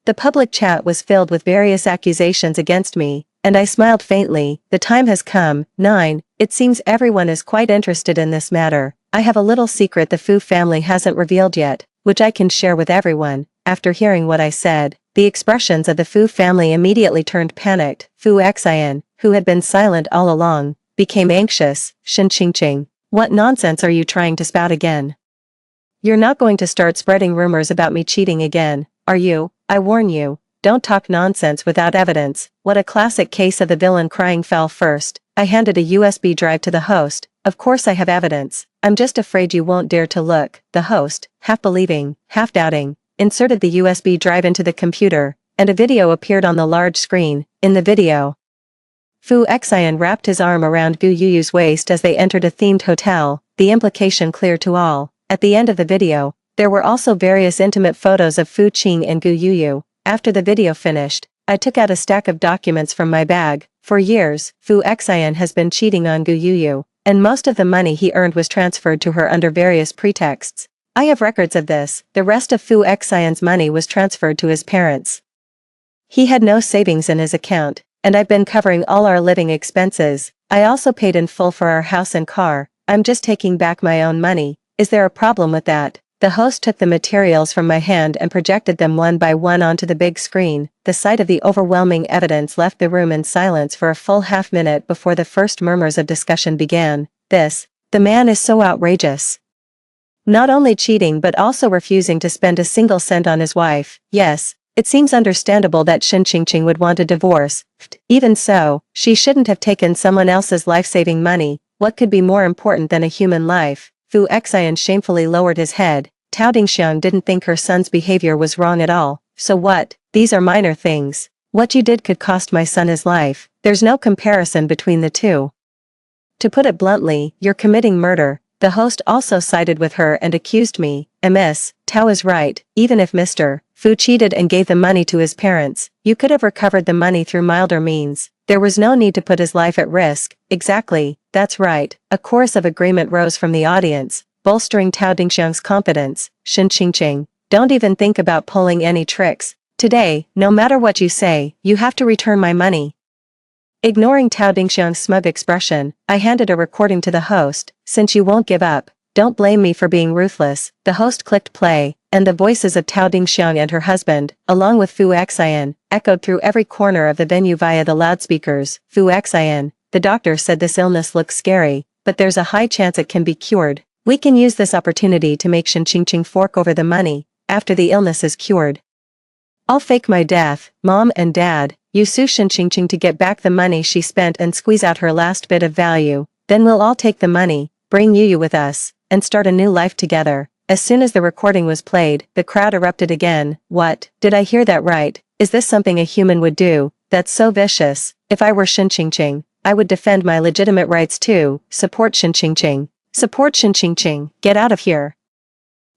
The public chat was filled with various accusations against me, and I smiled faintly. The time has come. 9. It seems everyone is quite interested in this matter. I have a little secret the Fu family hasn't revealed yet, which I can share with everyone. After hearing what I said, the expressions of the Fu family immediately turned panicked. Fu Xian, who had been silent all along, became anxious. Shin Qingqing, what nonsense are you trying to spout again? You're not going to start spreading rumors about me cheating again, are you? I warn you, don't talk nonsense without evidence. What a classic case of the villain crying foul first. I handed a USB drive to the host. Of course I have evidence. I'm just afraid you won't dare to look. The host, half believing, half doubting, inserted the USB drive into the computer, and a video appeared on the large screen. In the video, Fu Xian wrapped his arm around Gu Yuyu's waist as they entered a themed hotel, the implication clear to all. At the end of the video, there were also various intimate photos of Fu Qing and Gu Yuyu. After the video finished, I took out a stack of documents from my bag. For years, Fu Xian has been cheating on Gu Yuyu, and most of the money he earned was transferred to her under various pretexts. I have records of this. The rest of Fu Xian's money was transferred to his parents. He had no savings in his account, and I've been covering all our living expenses. I also paid in full for our house and car. I'm just taking back my own money. Is there a problem with that? The host took the materials from my hand and projected them one by one onto the big screen. The sight of the overwhelming evidence left the room in silence for a full half-minute before the first murmurs of discussion began. The man is so outrageous. Not only cheating but also refusing to spend a single cent on his wife. Yes, it seems understandable that Shin Qingqing would want a divorce. Even so, she shouldn't have taken someone else's life-saving money. What could be more important than a human life? Fu Xian shamefully lowered his head. Tao Dingxiang didn't think her son's behavior was wrong at all. So what? These are minor things. What you did could cost my son his life. There's no comparison between the two. To put it bluntly, you're committing murder. The host also sided with her and accused me. Miss, Tao is right. Even if Mr. Fu cheated and gave the money to his parents, you could have recovered the money through milder means. There was no need to put his life at risk. Exactly, that's right. A chorus of agreement rose from the audience, bolstering Tao Dingxiang's confidence. Shin Qingqing, don't even think about pulling any tricks. Today, no matter what you say, you have to return my money. Ignoring Tao Dingxiang's smug expression, I handed a recording to the host. Since you won't give up, don't blame me for being ruthless. The host clicked play, and the voices of Tao Dingxiang and her husband, along with Fu Xian, echoed through every corner of the venue via the loudspeakers. Fu Xian, the doctor said this illness looks scary, but there's a high chance it can be cured. We can use this opportunity to make Shin Qingqing fork over the money, after the illness is cured. I'll fake my death, Mom and Dad. You sue Shin Qingqing to get back the money she spent and squeeze out her last bit of value. Then we'll all take the money, bring Yuyu with us, and start a new life together. As soon as the recording was played, the crowd erupted again. What? Did I hear that right? Is this something a human would do? That's so vicious. If I were Shin Qingqing, I would defend my legitimate rights too. Support Shin Qingqing. Support Shin Qingqing. Get out of here.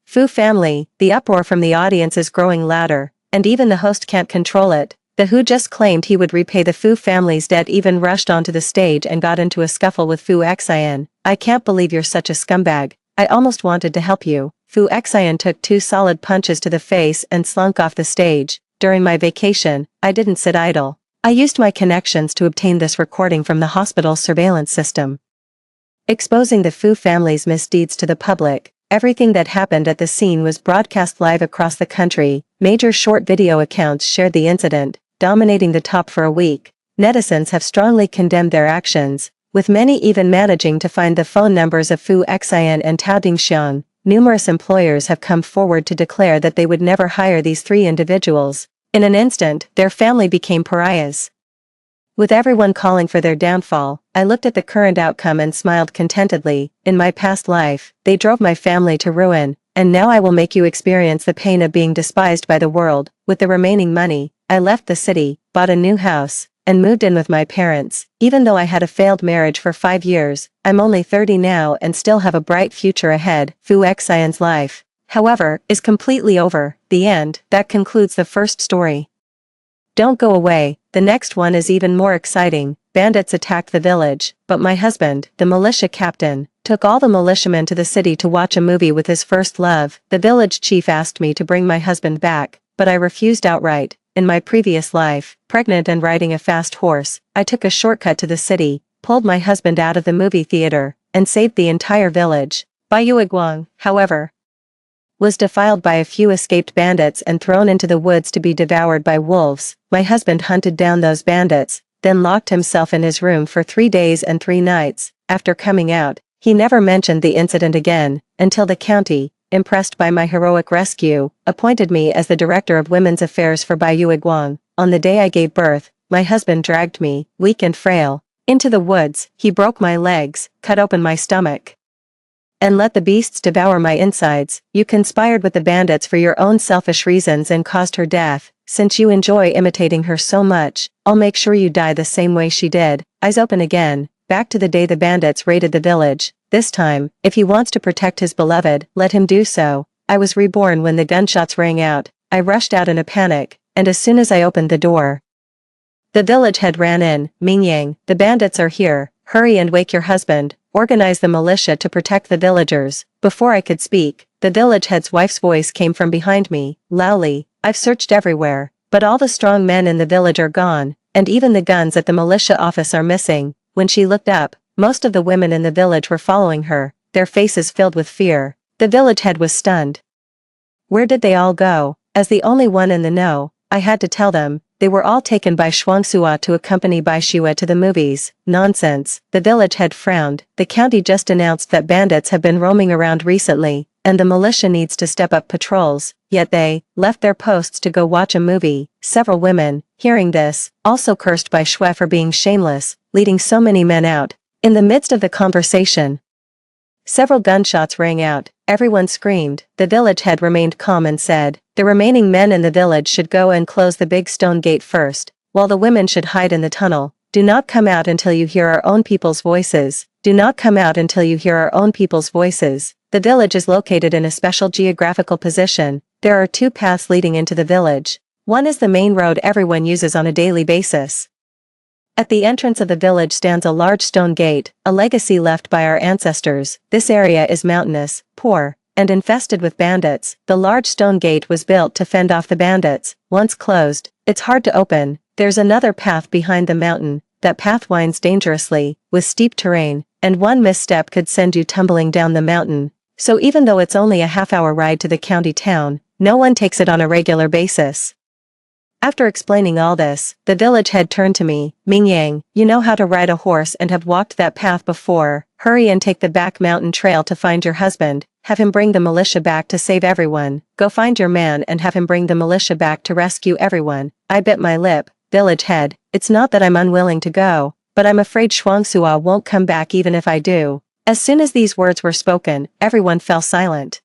Fu family, the uproar from the audience is growing louder, and even the host can't control it. The who just claimed he would repay the Fu family's debt even rushed onto the stage and got into a scuffle with Fu Xian. I can't believe you're such a scumbag. I almost wanted to help you. Fu Xian took 2 solid punches to the face and slunk off the stage. During my vacation, I didn't sit idle. I used my connections to obtain this recording from the hospital's surveillance system. Exposing the Fu family's misdeeds to the public, everything that happened at the scene was broadcast live across the country. Major short video accounts shared the incident, dominating the top for a week. Netizens have strongly condemned their actions, with many even managing to find the phone numbers of Fu Xian and Tao Dingxiang. Numerous employers have come forward to declare that they would never hire these 3 individuals. In an instant, their family became pariahs. With everyone calling for their downfall, I looked at the current outcome and smiled contentedly. In my past life, they drove my family to ruin, and now I will make you experience the pain of being despised by the world. With the remaining money, I left the city, bought a new house, and moved in with my parents. Even though I had a failed marriage for 5 years, I'm only 30 now and still have a bright future ahead. Fu Xian's life, however, is completely over. The end. That concludes the first story. Don't go away, the next one is even more exciting. Bandits attacked the village, but my husband, the militia captain, took all the militiamen to the city to watch a movie with his first love. The village chief asked me to bring my husband back, but I refused outright. In my previous life, pregnant and riding a fast horse, I took a shortcut to the city, pulled my husband out of the movie theater, and saved the entire village. Bai Yuiguang, however, was defiled by a few escaped bandits and thrown into the woods to be devoured by wolves. My husband hunted down those bandits, then locked himself in his room for 3 days and 3 nights. After coming out, he never mentioned the incident again, until the county, impressed by my heroic rescue, appointed me as the director of women's affairs for Bai Yuiguang. On the day I gave birth, my husband dragged me, weak and frail, into the woods. He broke my legs, cut open my stomach, and let the beasts devour my insides. You conspired with the bandits for your own selfish reasons and caused her death. Since you enjoy imitating her so much, I'll make sure you die the same way she did. Eyes open again, back to the day the bandits raided the village. This time, if he wants to protect his beloved, let him do so. I was reborn when the gunshots rang out. I rushed out in a panic, and as soon as I opened the door, the village head ran in. Mingyang, the bandits are here. Hurry and wake your husband. Organize the militia to protect the villagers. Before I could speak, the village head's wife's voice came from behind me. Loudly, I've searched everywhere, but all the strong men in the village are gone, and even the guns at the militia office are missing. When she looked up, most of the women in the village were following her, their faces filled with fear. The village head was stunned. Where did they all go? As the only one in the know, I had to tell them. They were all taken by Shuangsua to accompany Bai Shua to the movies. Nonsense. The village head frowned. The county just announced that bandits have been roaming around recently, and the militia needs to step up patrols, yet they left their posts to go watch a movie. Several women, hearing this, also cursed Bai Shua for being shameless, leading so many men out. In the midst of the conversation, several gunshots rang out. Everyone screamed. The village head remained calm and said, the remaining men in the village should go and close the big stone gate first, while the women should hide in the tunnel. Do not come out until you hear our own people's voices. Do not come out until you hear our own people's voices. The village is located in a special geographical position. There are 2 paths leading into the village. One is the main road everyone uses on a daily basis. At the entrance of the village stands a large stone gate, a legacy left by our ancestors. This area is mountainous, poor, and infested with bandits. The large stone gate was built to fend off the bandits. Once closed, it's hard to open. There's another path behind the mountain. That path winds dangerously, with steep terrain, and one misstep could send you tumbling down the mountain. So even though it's only a half-hour ride to the county town, no one takes it on a regular basis. After explaining all this, the village head turned to me. Mingyang, you know how to ride a horse and have walked that path before. Hurry and take the back mountain trail to find your husband. Have him bring the militia back to save everyone. Go find your man and have him bring the militia back to rescue everyone. I bit my lip. Village head, it's not that I'm unwilling to go, but I'm afraid Shuangsua won't come back even if I do. As soon as these words were spoken, everyone fell silent.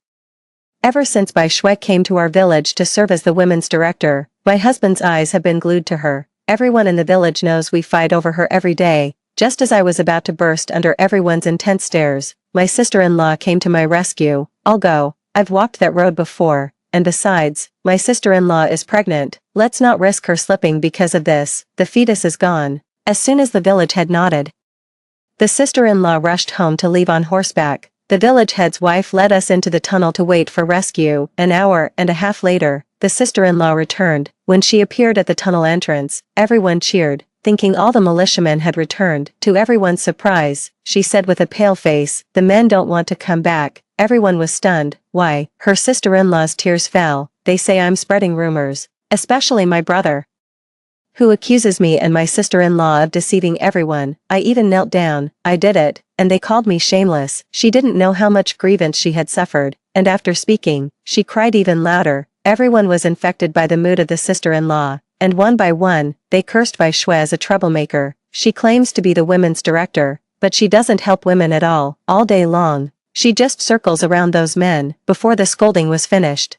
Ever since Bai Shui came to our village to serve as the women's director, my husband's eyes have been glued to her. Everyone in the village knows we fight over her every day. Just as I was about to burst under everyone's intense stares, my sister-in-law came to my rescue. I'll go. I've walked that road before, and besides, my sister-in-law is pregnant. Let's not risk her slipping because of this. The fetus is gone. As soon as the village head nodded, the sister-in-law rushed home to leave on horseback. The village head's wife led us into the tunnel to wait for rescue. An hour and a half later, the sister-in-law returned. When she appeared at the tunnel entrance, everyone cheered, thinking all the militiamen had returned. To everyone's surprise, she said with a pale face, the men don't want to come back. Everyone was stunned. Why? Her sister-in-law's tears fell. They say I'm spreading rumors, especially my brother, who accuses me and my sister-in-law of deceiving everyone. I even knelt down. I did it, and they called me shameless. She didn't know how much grievance she had suffered, and after speaking, she cried even louder. Everyone was infected by the mood of the sister-in-law. and one by one, they cursed Bai Shui as a troublemaker. She claims to be the women's director, but she doesn't help women at all day long. She just circles around those men. Before the scolding was finished,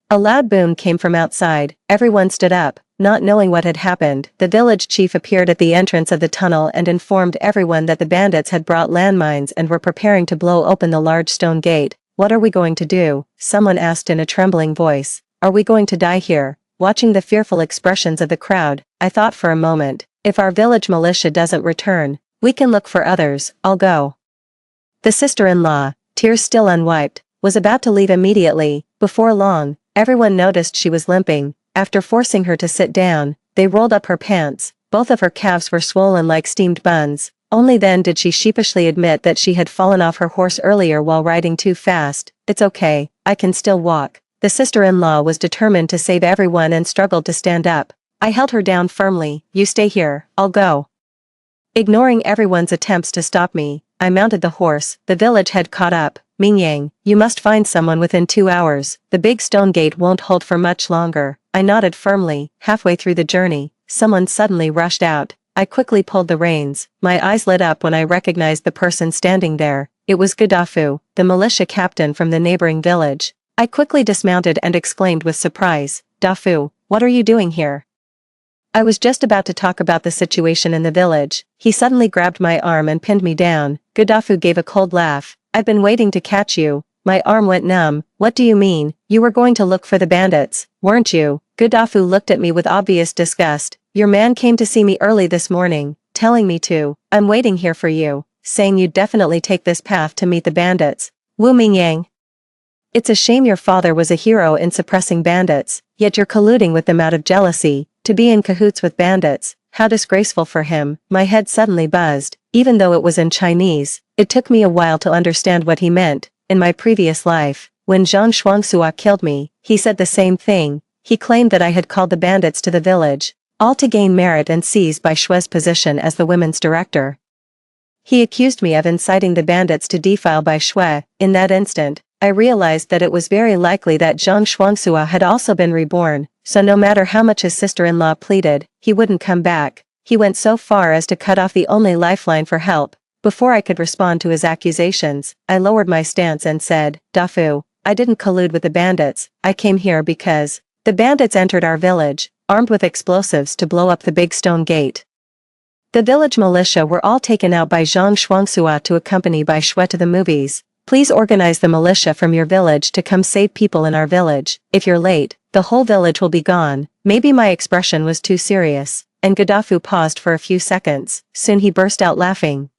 a loud boom came from outside. Everyone stood up, not knowing what had happened. The village chief appeared at the entrance of the tunnel and informed everyone that the bandits had brought landmines and were preparing to blow open the large stone gate. "What are we going to do?" someone asked in a trembling voice. "Are we going to die here?" Watching the fearful expressions of the crowd, I thought for a moment, if our village militia doesn't return, we can look for others. I'll go. The sister-in-law, tears still unwiped, was about to leave immediately. Before long, everyone noticed she was limping. After forcing her to sit down, they rolled up her pants. Both of her calves were swollen like steamed buns. Only then did she sheepishly admit that she had fallen off her horse earlier while riding too fast. "It's okay, I can still walk." The sister-in-law was determined to save everyone and struggled to stand up. I held her down firmly. "You stay here, I'll go." Ignoring everyone's attempts to stop me, I mounted the horse. The village had caught up. "Mingyang, you must find someone within 2 hours. The big stone gate won't hold for much longer." I nodded firmly. Halfway through the journey, someone suddenly rushed out. I quickly pulled the reins. My eyes lit up when I recognized the person standing there. It was Gaddafi, the militia captain from the neighboring village. I quickly dismounted and exclaimed with surprise, "Dafu, what are you doing here?" I was just about to talk about the situation in the village. He suddenly grabbed my arm and pinned me down. Gaddafi gave a cold laugh. "I've been waiting to catch you." My arm went numb. "What do you mean? You were going to look for the bandits, weren't you?" Gaddafi looked at me with obvious disgust. "Your man came to see me early this morning, telling me to. I'm waiting here for you, saying you'd definitely take this path to meet the bandits." Wu Mingyang. "It's a shame your father was a hero in suppressing bandits, yet you're colluding with them out of jealousy. To be in cahoots with bandits, how disgraceful for him." My head suddenly buzzed, even though it was in Chinese. It took me a while to understand what he meant. In my previous life, when Zhang Shuangsua killed me, he said the same thing. He claimed that I had called the bandits to the village, all to gain merit and seize Bai Shui's position as the women's director. He accused me of inciting the bandits to defile Bai Shui. In that instant, I realized that it was very likely that Zhang Shuangsua had also been reborn, so no matter how much his sister-in-law pleaded, he wouldn't come back. He went so far as to cut off the only lifeline for help. Before I could respond to his accusations, I lowered my stance and said, "Dafu, I didn't collude with the bandits. I came here because the bandits entered our village, armed with explosives to blow up the big stone gate." The village militia were all taken out by Zhang Shuangsua to accompany Bai Shui to the movies. "Please organize the militia from your village to come save people in our village. If you're late, the whole village will be gone." Maybe my expression was too serious, and Gaddafi paused for a few seconds. Soon he burst out laughing.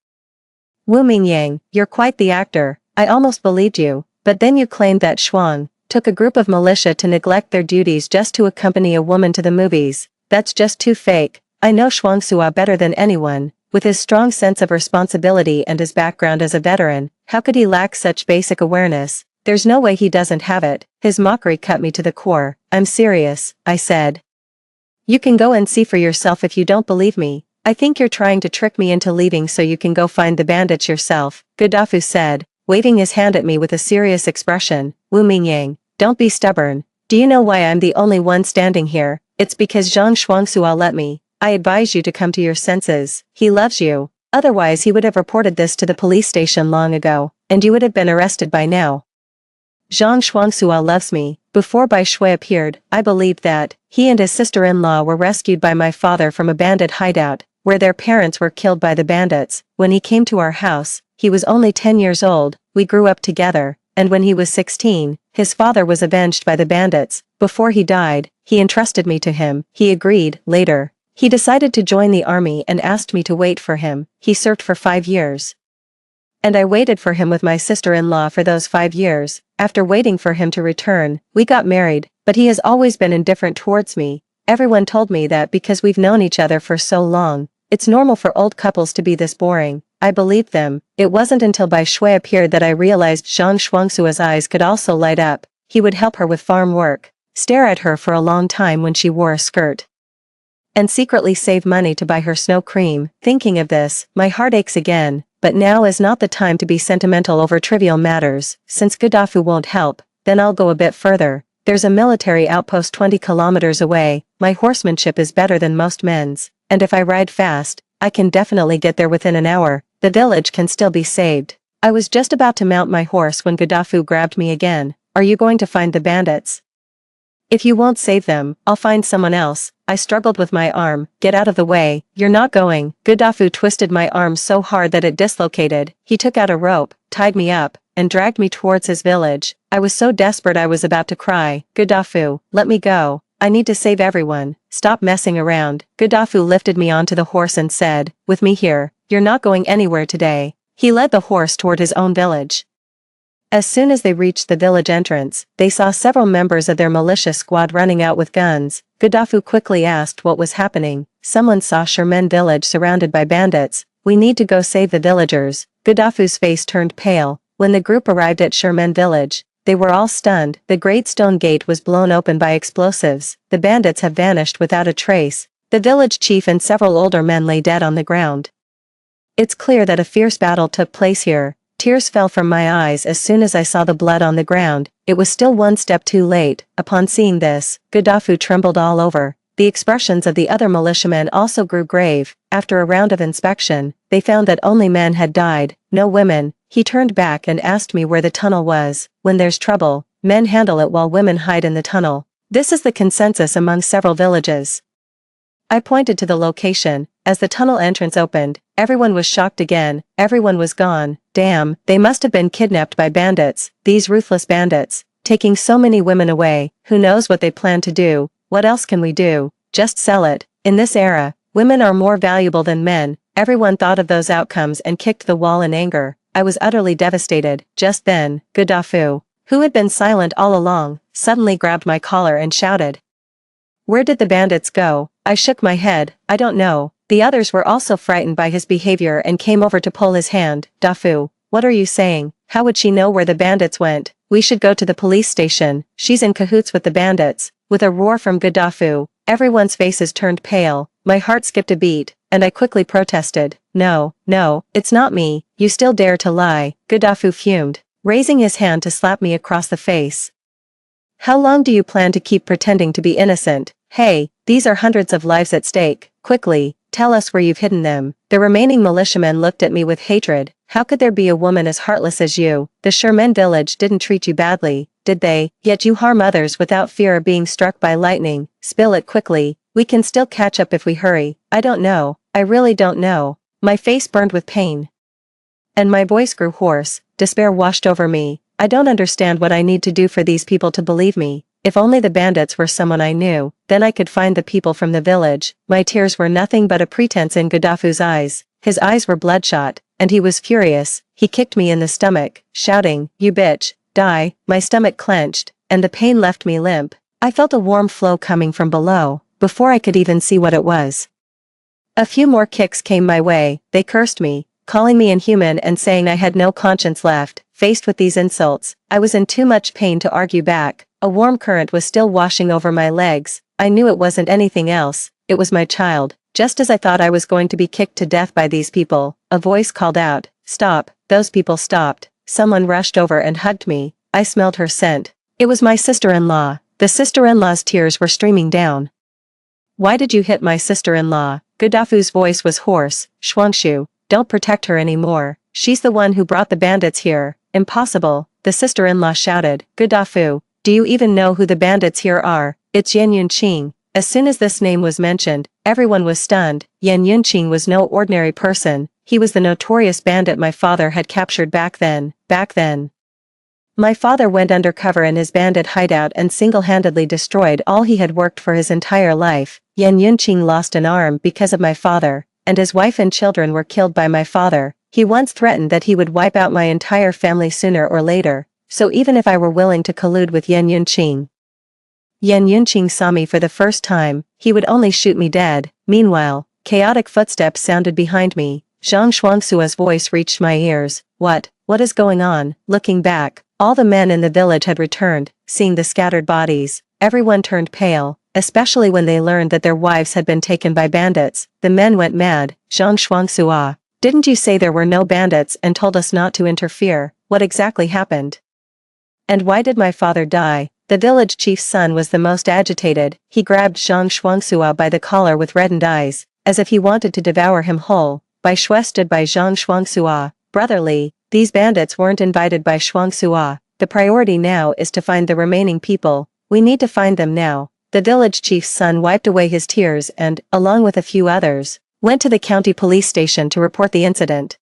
"Wu Mingyang, you're quite the actor. I almost believed you, but then you claimed that Shuang took a group of militia to neglect their duties just to accompany a woman to the movies. That's just too fake." I know Shuangsua better than anyone. With his strong sense of responsibility and his background as a veteran, how could he lack such basic awareness? There's no way he doesn't have it. His mockery cut me to the core. "I'm serious," I said. "You can go and see for yourself if you don't believe me. I think you're trying to trick me into leaving so you can go find the bandits yourself," Gaddafi said, waving his hand at me with a serious expression. "Wu Mingyang, don't be stubborn. Do you know why I'm the only one standing here? It's because Zhang Shuangsua let me. I advise you to come to your senses. He loves you. Otherwise he would have reported this to the police station long ago, and you would have been arrested by now. Zhang Shuangsua loves me." Before Bai Shui appeared, I believed that he and his sister-in-law were rescued by my father from a bandit hideout, where their parents were killed by the bandits. When he came to our house, he was only 10 years old. We grew up together, and when he was 16, his father was avenged by the bandits. Before he died, he entrusted me to him. He agreed. Later, he decided to join the army and asked me to wait for him. He served for 5 years. And I waited for him with my sister-in-law for those 5 years. After waiting for him to return, we got married, but he has always been indifferent towards me. Everyone told me that because we've known each other for so long, it's normal for old couples to be this boring. I believed them. It wasn't until Bai Shui appeared that I realized Zhang Shuangsua's eyes could also light up. He would help her with farm work, stare at her for a long time when she wore a skirt, and secretly save money to buy her snow cream. Thinking of this, my heart aches again, but now is not the time to be sentimental over trivial matters. Since Gaddafi won't help, then I'll go a bit further. There's a military outpost 20 kilometers away, my horsemanship is better than most men's, and if I ride fast, I can definitely get there within an hour, the village can still be saved. I was just about to mount my horse when Gaddafi grabbed me again. Are you going to find the bandits? If you won't save them, I'll find someone else. I struggled with my arm. Get out of the way. You're not going. Gaddafi twisted my arm so hard that it dislocated. He took out a rope, tied me up, and dragged me towards his village. I was so desperate I was about to cry. Gaddafi, let me go. I need to save everyone. Stop messing around. Gaddafi lifted me onto the horse and said, with me here, you're not going anywhere today. He led the horse toward his own village. As soon as they reached the village entrance, they saw several members of their militia squad running out with guns. Gaddafi quickly asked what was happening. Someone saw Sherman village surrounded by bandits. We need to go save the villagers. Gaddafi's face turned pale. When the group arrived at Sherman village, they were all stunned. The great stone gate was blown open by explosives. The bandits have vanished without a trace. The village chief and several older men lay dead on the ground. It's clear that a fierce battle took place here. Tears fell from my eyes as soon as I saw the blood on the ground. It was still one step too late. Upon seeing this, Gaddafi trembled all over. The expressions of the other militiamen also grew grave. After a round of inspection, they found that only men had died, no women. He turned back and asked me where the tunnel was. When there's trouble, men handle it while women hide in the tunnel. This is the consensus among several villages. I pointed to the location. As the tunnel entrance opened, everyone was shocked again. Everyone was gone. Damn, they must have been kidnapped by bandits. These ruthless bandits, taking so many women away. Who knows what they plan to do? What else can we do? Just sell it. In this era, women are more valuable than men. Everyone thought of those outcomes and kicked the wall in anger. I was utterly devastated. Just then, Gaddafi, who had been silent all along, suddenly grabbed my collar and shouted, "Where did the bandits go?" I shook my head. I don't know. The others were also frightened by his behavior and came over to pull his hand. Dafu, what are you saying? How would she know where the bandits went? We should go to the police station. She's in cahoots with the bandits. With a roar from Gaddafi, everyone's faces turned pale. My heart skipped a beat, and I quickly protested. No, it's not me. You still dare to lie. Gaddafi fumed, raising his hand to slap me across the face. How long do you plan to keep pretending to be innocent? Hey, these are hundreds of lives at stake. Quickly, tell us where you've hidden them. The remaining militiamen looked at me with hatred. How could there be a woman as heartless as you? The Sherman village didn't treat you badly, did they? Yet you harm others without fear of being struck by lightning. Spill it quickly. We can still catch up if we hurry. I don't know. I really don't know. My face burned with pain, and my voice grew hoarse. Despair washed over me. I don't understand what I need to do for these people to believe me. If only the bandits were someone I knew, then I could find the people from the village. My tears were nothing but a pretense in Gaddafi's eyes. His eyes were bloodshot, and he was furious. He kicked me in the stomach, shouting, "You bitch, die." My stomach clenched, and the pain left me limp. I felt a warm flow coming from below, before I could even see what it was. A few more kicks came my way. They cursed me, calling me inhuman and saying I had no conscience left. Faced with these insults, I was in too much pain to argue back. A warm current was still washing over my legs. I knew it wasn't anything else. It was my child. Just as I thought I was going to be kicked to death by these people, a voice called out, "Stop." Those people stopped. Someone rushed over and hugged me. I smelled her scent. It was my sister-in-law. The sister-in-law's tears were streaming down. "Why did you hit my sister-in-law?" Gaddafi's voice was hoarse. "Shuangshu, don't protect her anymore. She's the one who brought the bandits here." "Impossible," the sister-in-law shouted. "Gaddafi, do you even know who the bandits here are? It's Yan Yunqing." As soon as this name was mentioned, everyone was stunned. Yan Yunqing was no ordinary person. He was the notorious bandit my father had captured back then. My father went undercover in his bandit hideout and single-handedly destroyed all he had worked for his entire life. Yan Yunqing lost an arm because of my father, and his wife and children were killed by my father. He once threatened that he would wipe out my entire family sooner or later, so even if I were willing to collude with Yan Yunqing saw me for the first time, he would only shoot me dead. Meanwhile, chaotic footsteps sounded behind me. Zhang Shuangsua's voice reached my ears. What is going on?" Looking back, all the men in the village had returned. Seeing the scattered bodies, everyone turned pale, especially when they learned that their wives had been taken by bandits. The men went mad. "Zhang Shuangsua, didn't you say there were no bandits and told us not to interfere? What exactly happened? And why did my father die?" The village chief's son was the most agitated. He grabbed Zhang Shuangsua by the collar with reddened eyes, as if he wanted to devour him whole. Bai Shui stood by Zhang Shuangsua. Brotherly, these bandits weren't invited by Shuangsua. The priority now is to find the remaining people. We need to find them now. The village chief's son wiped away his tears and, along with a few others, went to the county police station to report the incident.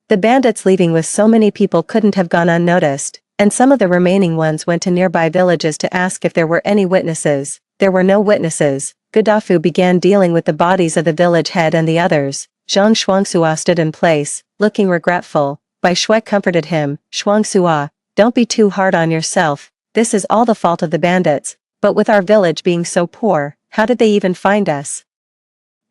The bandits leaving with so many people couldn't have gone unnoticed, and some of the remaining ones went to nearby villages to ask if there were any witnesses. There were no witnesses. Gaddafi began dealing with the bodies of the village head and the others. Zhang Shuangsua stood in place, looking regretful. Bai Shui comforted him. Shuangsua, don't be too hard on yourself. This is all the fault of the bandits. But with our village being so poor, how did they even find us?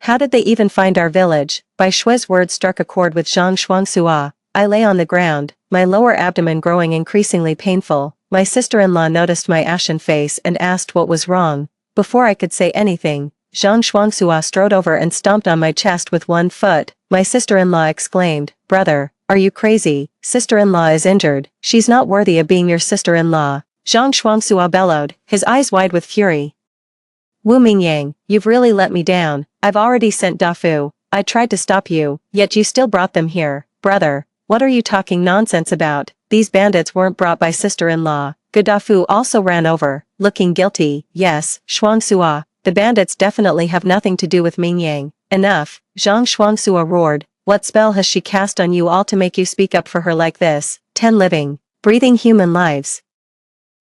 How did they even find our village? Bai Shui's words struck a chord with Zhang Shuangsua. I lay on the ground, my lower abdomen growing increasingly painful. My sister-in-law noticed my ashen face and asked what was wrong. Before I could say anything, Zhang Shuangsua strode over and stomped on my chest with one foot. My sister-in-law exclaimed, "Brother, are you crazy? Sister-in-law is injured. She's not worthy of being your sister-in-law." Zhang Shuangsua bellowed, his eyes wide with fury. Wu Mingyang, you've really let me down. I've already sent Dafu. I tried to stop you, yet you still brought them here. Brother, what are you talking nonsense about? These bandits weren't brought by sister-in-law. Gaddafi also ran over, looking guilty. Yes, Shuangsua, the bandits definitely have nothing to do with Mingyang. Enough, Zhang Shuangsua roared. What spell has she cast on you all to make you speak up for her like this? 10 living, breathing human lives.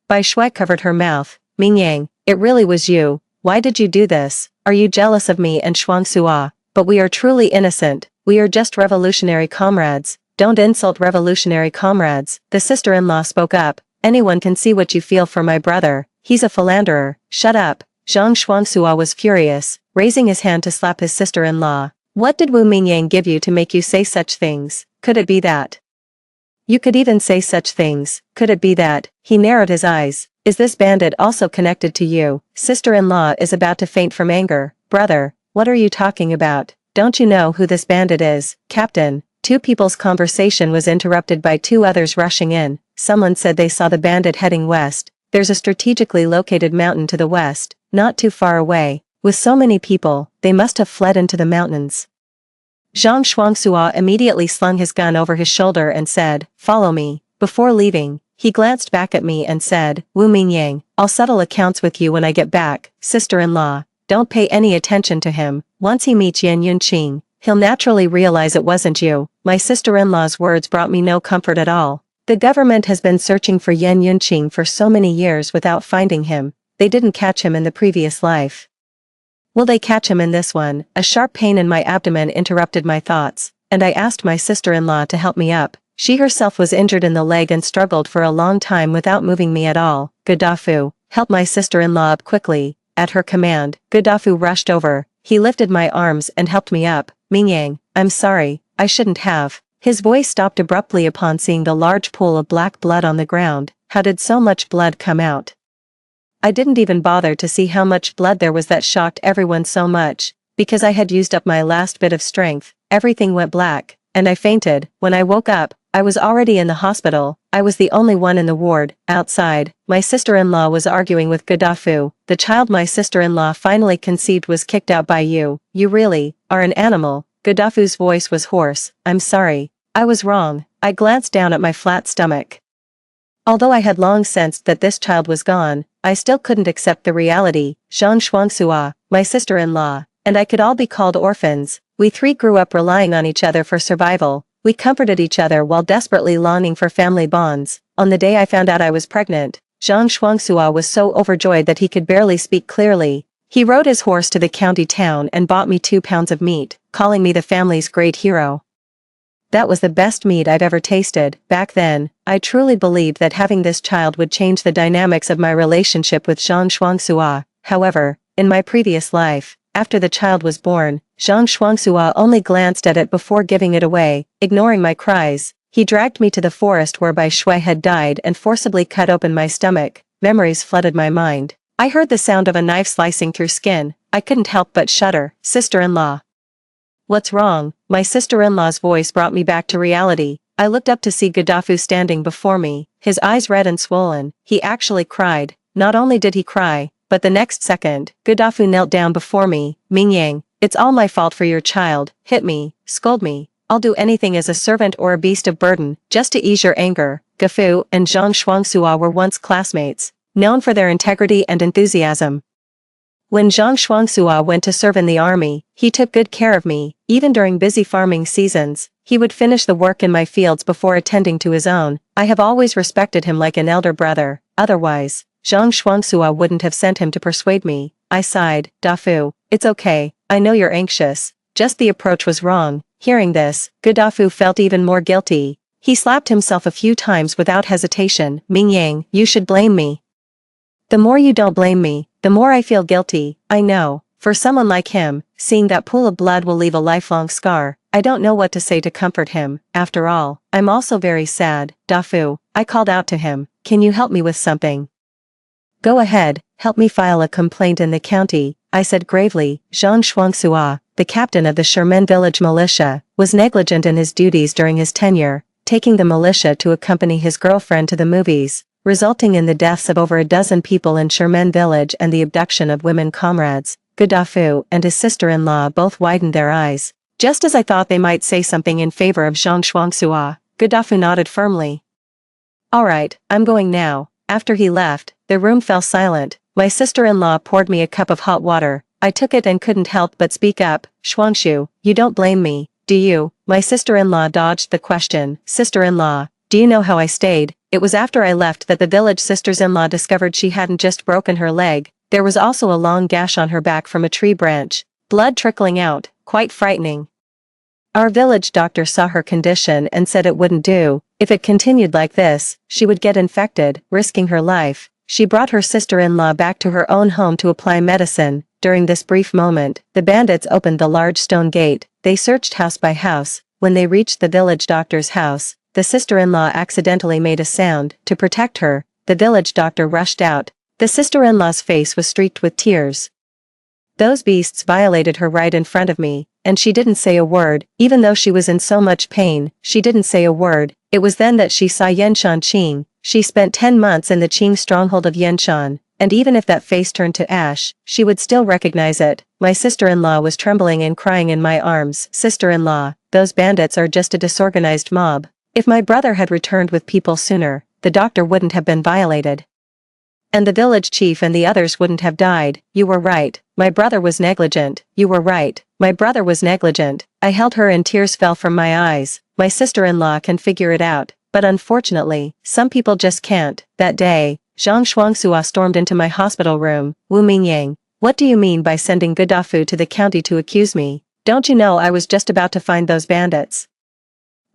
Bai Shui covered her mouth. Mingyang, it really was you. Why did you do this? Are you jealous of me and Shuangsua? But we are truly innocent. We are just revolutionary comrades. Don't insult revolutionary comrades. The sister-in-law spoke up. Anyone can see what you feel for my brother. He's a philanderer. Shut up. Zhang Shuangsua was furious, raising his hand to slap his sister-in-law. What did Wu Mingyang give you to make you say such things? Could it be that? You could even say such things. Could it be that? He narrowed his eyes. Is this bandit also connected to you? Sister-in-law is about to faint from anger. Brother, what are you talking about? Don't you know who this bandit is? Captain. Two people's conversation was interrupted by two others rushing in. Someone said they saw the bandit heading west. There's a strategically located mountain to the west, not too far away. With so many people, they must have fled into the mountains. Zhang Shuangsua immediately slung his gun over his shoulder and said, "Follow me." Before leaving, he glanced back at me and said, "Wu Mingyang, I'll settle accounts with you when I get back. Sister-in-law, don't pay any attention to him. Once he meets Yan Yunqing, he'll naturally realize it wasn't you." My sister-in-law's words brought me no comfort at all. The government has been searching for Yan Yunqing for so many years without finding him. They didn't catch him in the previous life. Will they catch him in this one? A sharp pain in my abdomen interrupted my thoughts, and I asked my sister-in-law to help me up. She herself was injured in the leg and struggled for a long time without moving me at all. Gaddafi, help my sister-in-law up quickly. At her command, Gaddafi rushed over. He lifted my arms and helped me up. Mingyang, I'm sorry, I shouldn't have. His voice stopped abruptly upon seeing the large pool of black blood on the ground. How did so much blood come out? I didn't even bother to see how much blood there was. That shocked everyone so much. Because I had used up my last bit of strength, everything went black, and I fainted. When I woke up, I was already in the hospital. I was the only one in the ward. Outside, my sister-in-law was arguing with Gaddafi. The child my sister-in-law finally conceived was kicked out by you. You really are an animal. Gaddafi's voice was hoarse. I'm sorry. I was wrong. I glanced down at my flat stomach. Although I had long sensed that this child was gone, I still couldn't accept the reality. Zhang Shuangsua, my sister-in-law, and I could all be called orphans. We three grew up relying on each other for survival. We comforted each other while desperately longing for family bonds. On the day I found out I was pregnant, Zhang Shuangsua was so overjoyed that he could barely speak clearly. He rode his horse to the county town and bought me 2 pounds of meat, calling me the family's great hero. That was the best meat I've ever tasted. Back then, I truly believed that having this child would change the dynamics of my relationship with Zhang Shuangsua. However, in my previous life, after the child was born, Zhang Shuangsua only glanced at it before giving it away, ignoring my cries. He dragged me to the forest where Bai Shui had died and forcibly cut open my stomach. Memories flooded my mind. I heard the sound of a knife slicing through skin. I couldn't help but shudder. Sister-in-law. What's wrong? My sister-in-law's voice brought me back to reality. I looked up to see Gaddafi standing before me, his eyes red and swollen. He actually cried. not only did he cry, but the next second, Gaddafi knelt down before me. Mingyang, it's all my fault for your child, hit me, scold me. I'll do anything as a servant or a beast of burden, just to ease your anger. Gafu and Zhang Shuangsua were once classmates, known for their integrity and enthusiasm. When Zhang Shuangsua went to serve in the army, he took good care of me. Even during busy farming seasons, he would finish the work in my fields before attending to his own. I have always respected him like an elder brother, otherwise, Zhang Shuangsua wouldn't have sent him to persuade me. I sighed. Dafu, it's okay, I know you're anxious, just the approach was wrong. Hearing this, Gaddafi felt even more guilty. He slapped himself a few times without hesitation. Mingyang, you should blame me. The more you don't blame me, the more I feel guilty. I know, for someone like him, seeing that pool of blood will leave a lifelong scar. I don't know what to say to comfort him. After all, I'm also very sad. Dafu, I called out to him, can you help me with something? Go ahead, help me file a complaint in the county, I said gravely. Zhang Shuangsua, the captain of the Sherman village militia, was negligent in his duties during his tenure, taking the militia to accompany his girlfriend to the movies, resulting in the deaths of over a dozen people in Sherman village and the abduction of women comrades. Gaddafi and his sister-in-law both widened their eyes. Just as I thought they might say something in favor of Zhang Shuangsua, Gaddafi nodded firmly. Alright, I'm going now. After he left, the room fell silent. My sister-in-law poured me a cup of hot water. I took it and couldn't help but speak up. Shuangshu, you don't blame me, do you? My sister-in-law dodged the question. Sister-in-law, do you know how I stayed? It was after I left that the village sisters-in-law discovered she hadn't just broken her leg, there was also a long gash on her back from a tree branch. Blood trickling out, quite frightening. Our village doctor saw her condition and said it wouldn't do. If it continued like this, she would get infected, risking her life. She brought her sister-in-law back to her own home to apply medicine. During this brief moment, the bandits opened the large stone gate. They searched house by house. When they reached the village doctor's house, the sister-in-law accidentally made a sound. To protect her, the village doctor rushed out. The sister-in-law's face was streaked with tears. Those beasts violated her right in front of me, and she didn't say a word. Even though she was in so much pain, she didn't say a word. It was then that she saw Yanshan Qing. She spent 10 months in the Qing stronghold of Yanshan, and even if that face turned to ash, she would still recognize it. My sister-in-law was trembling and crying in my arms. Sister-in-law, those bandits are just a disorganized mob. If my brother had returned with people sooner, the doctor wouldn't have been violated. And the village chief and the others wouldn't have died. You were right. My brother was negligent. You were right. My brother was negligent. I held her and tears fell from my eyes. My sister-in-law can figure it out, but unfortunately, some people just can't. That day, Zhang Shuangsua stormed into my hospital room. Wu Mingyang, what do you mean by sending Gaddafi to the county to accuse me? Don't you know I was just about to find those bandits?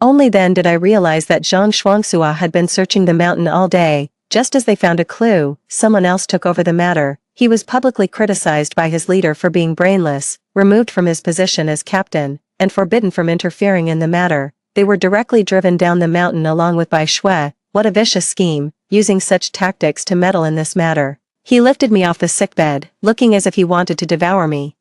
Only then did I realize that Zhang Shuangsua had been searching the mountain all day. Just as they found a clue, someone else took over the matter. He was publicly criticized by his leader for being brainless, removed from his position as captain, and forbidden from interfering in the matter. They were directly driven down the mountain along with Bai Shui. What a vicious scheme, using such tactics to meddle in this matter. He lifted me off the sickbed, looking as if he wanted to devour me.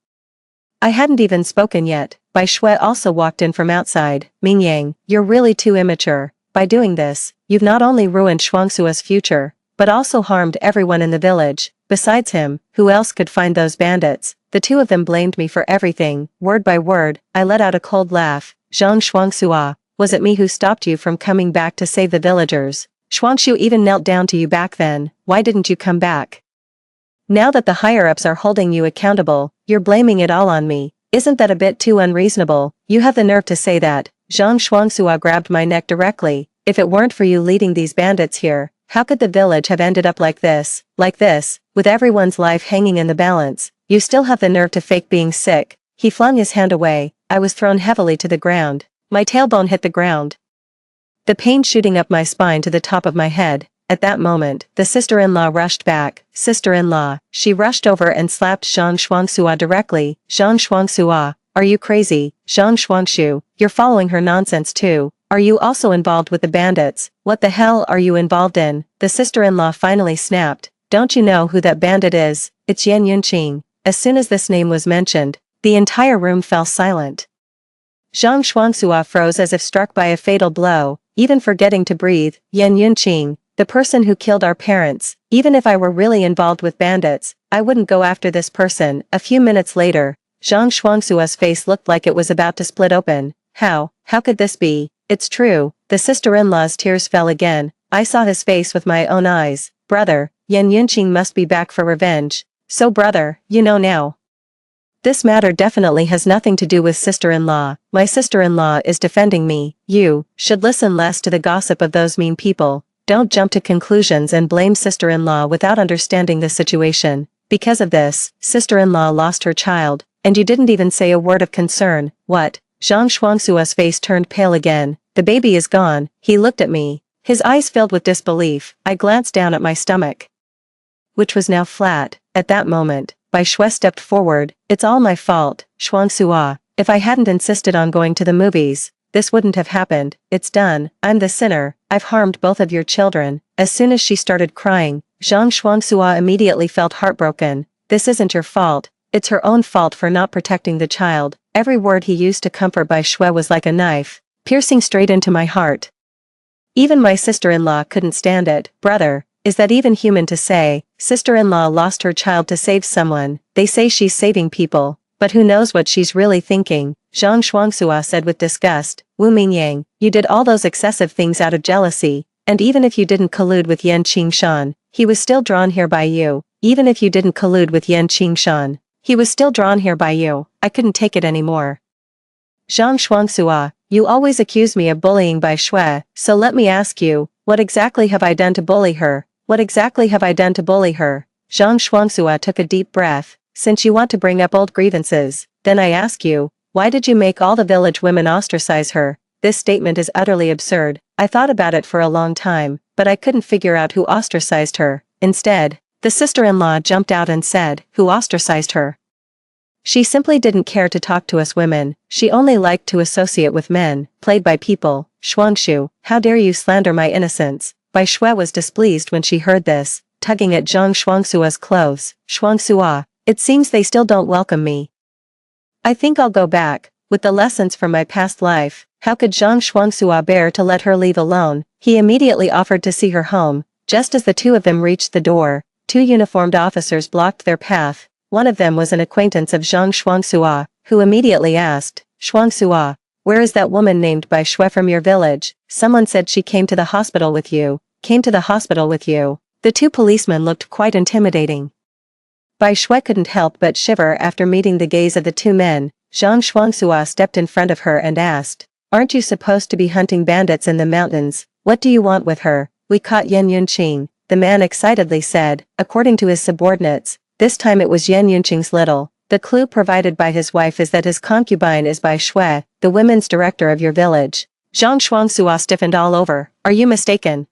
I hadn't even spoken yet. Bai Shui also walked in from outside. Mingyang, you're really too immature. By doing this, you've not only ruined Shuangsua's future, but also harmed everyone in the village. Besides him, who else could find those bandits? The two of them blamed me for everything. Word by word, I let out a cold laugh. Zhang Shuangsua, was it me who stopped you from coming back to save the villagers? Shuangshu even knelt down to you back then. Why didn't you come back? Now that the higher-ups are holding you accountable, you're blaming it all on me. Isn't that a bit too unreasonable? You have the nerve to say that. Zhang Shuangsua grabbed my neck directly. If it weren't for you leading these bandits here, how could the village have ended up like this, with everyone's life hanging in the balance? You still have the nerve to fake being sick. He flung his hand away. I was thrown heavily to the ground. My tailbone hit the ground, the pain shooting up my spine to the top of my head. At that moment, the sister-in-law rushed back. Sister-in-law, she rushed over and slapped Zhang Shuangsua directly. Zhang Shuangsua, are you crazy? Zhang Shuangshu, you're following her nonsense too. Are you also involved with the bandits? What the hell are you involved in? The sister-in-law finally snapped. Don't you know who that bandit is? It's Yan Yunqing. As soon as this name was mentioned, the entire room fell silent. Zhang Shuangsua froze as if struck by a fatal blow, even forgetting to breathe. Yan Yunqing, the person who killed our parents. Even if I were really involved with bandits, I wouldn't go after this person." A few minutes later, Zhang Shuangsua's face looked like it was about to split open. How could this be? It's true, the sister-in-law's tears fell again. I saw his face with my own eyes. Brother, Yan Yunqing must be back for revenge. So brother, you know now. This matter definitely has nothing to do with sister-in-law. My sister-in-law is defending me. You should listen less to the gossip of those mean people. Don't jump to conclusions and blame sister-in-law without understanding the situation. Because of this, sister-in-law lost her child, and you didn't even say a word of concern. What? Zhang Shuangsua's face turned pale again. The baby is gone. He looked at me. His eyes filled with disbelief. I glanced down at my stomach, which was now flat. At that moment, Bai Shui stepped forward. It's all my fault, Shuangsua. If I hadn't insisted on going to the movies, this wouldn't have happened. It's done. I'm the sinner. I've harmed both of your children. As soon as she started crying, Zhang Shuangsua immediately felt heartbroken. This isn't your fault. It's her own fault for not protecting the child. Every word he used to comfort Bai Shui was like a knife, piercing straight into my heart. Even my sister-in-law couldn't stand it. Brother, is that even human to say? Sister-in-law lost her child to save someone. They say she's saving people, but who knows what she's really thinking? Zhang Shuangsua said with disgust. Wu Mingyang, you did all those excessive things out of jealousy, and even if you didn't collude with Yan Qingshan, he was still drawn here by you. Even if you didn't collude with Yan Qingshan, he was still drawn here by you. I couldn't take it anymore. Zhang Shuangsua, you always accuse me of bullying Bai Shui, so let me ask you, what exactly have I done to bully her? What exactly have I done to bully her? Zhang Shuangsua took a deep breath. Since you want to bring up old grievances, then I ask you, why did you make all the village women ostracize her? This statement is utterly absurd. I thought about it for a long time, but I couldn't figure out who ostracized her. Instead, the sister-in-law jumped out and said, who ostracized her? She simply didn't care to talk to us women. She only liked to associate with men, played by people. Shuangshu, how dare you slander my innocence? Bai Shui was displeased when she heard this, tugging at Zhang Shuangsua's clothes. Shuangsua, it seems they still don't welcome me. I think I'll go back, with the lessons from my past life. How could Zhang Shuangsua bear to let her leave alone? He immediately offered to see her home. Just as the two of them reached the door, two uniformed officers blocked their path. One of them was an acquaintance of Zhang Shuangsua, who immediately asked, Shuangsua, where is that woman named Bai Shui from your village? Someone said she came to the hospital with you. Came to the hospital with you. The two policemen looked quite intimidating. Bai Shui couldn't help but shiver after meeting the gaze of the two men. Zhang Shuangsua stepped in front of her and asked, aren't you supposed to be hunting bandits in the mountains? What do you want with her? We caught Yan Yunqing, the man excitedly said, according to his subordinates. This time it was Yan Yunqing's little. The clue provided by his wife is that his concubine is Bai Shui, the women's director of your village. Zhang Shuangsua stiffened all over. Are you mistaken?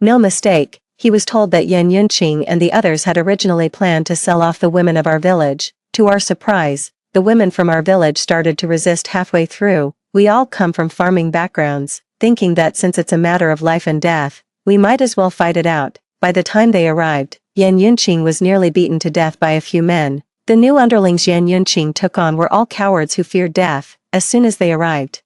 No mistake. He was told that Yan Yunqing and the others had originally planned to sell off the women of our village. To our surprise, the women from our village started to resist halfway through. We all come from farming backgrounds, thinking that since it's a matter of life and death, we might as well fight it out. By the time they arrived, Yan Yunqing was nearly beaten to death by a few men. The new underlings Yan Yunqing took on were all cowards who feared death. As soon as they arrived,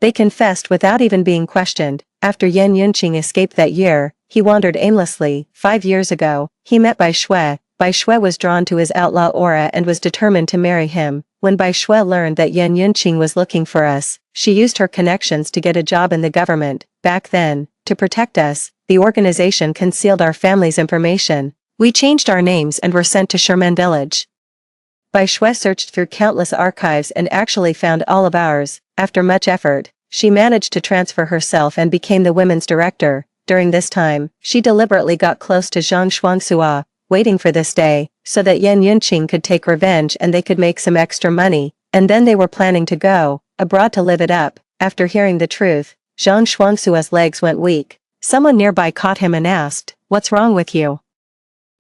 they confessed without even being questioned. After Yan Yunqing escaped that year, he wandered aimlessly. 5 years ago, he met Bai Shui. Bai Shui was drawn to his outlaw aura and was determined to marry him. When Bai Shui learned that Yan Yunqing was looking for us, she used her connections to get a job in the government. Back then, to protect us, the organization concealed our family's information. We changed our names and were sent to Sherman village. Bai Shui searched through countless archives and actually found all of ours. After much effort, she managed to transfer herself and became the women's director. During this time, she deliberately got close to Zhang Shuangsua, waiting for this day, so that Yan Yunqing could take revenge and they could make some extra money, and then they were planning to go abroad to live it up. After hearing the truth, Zhang Shuangsua's legs went weak. Someone nearby caught him and asked, what's wrong with you?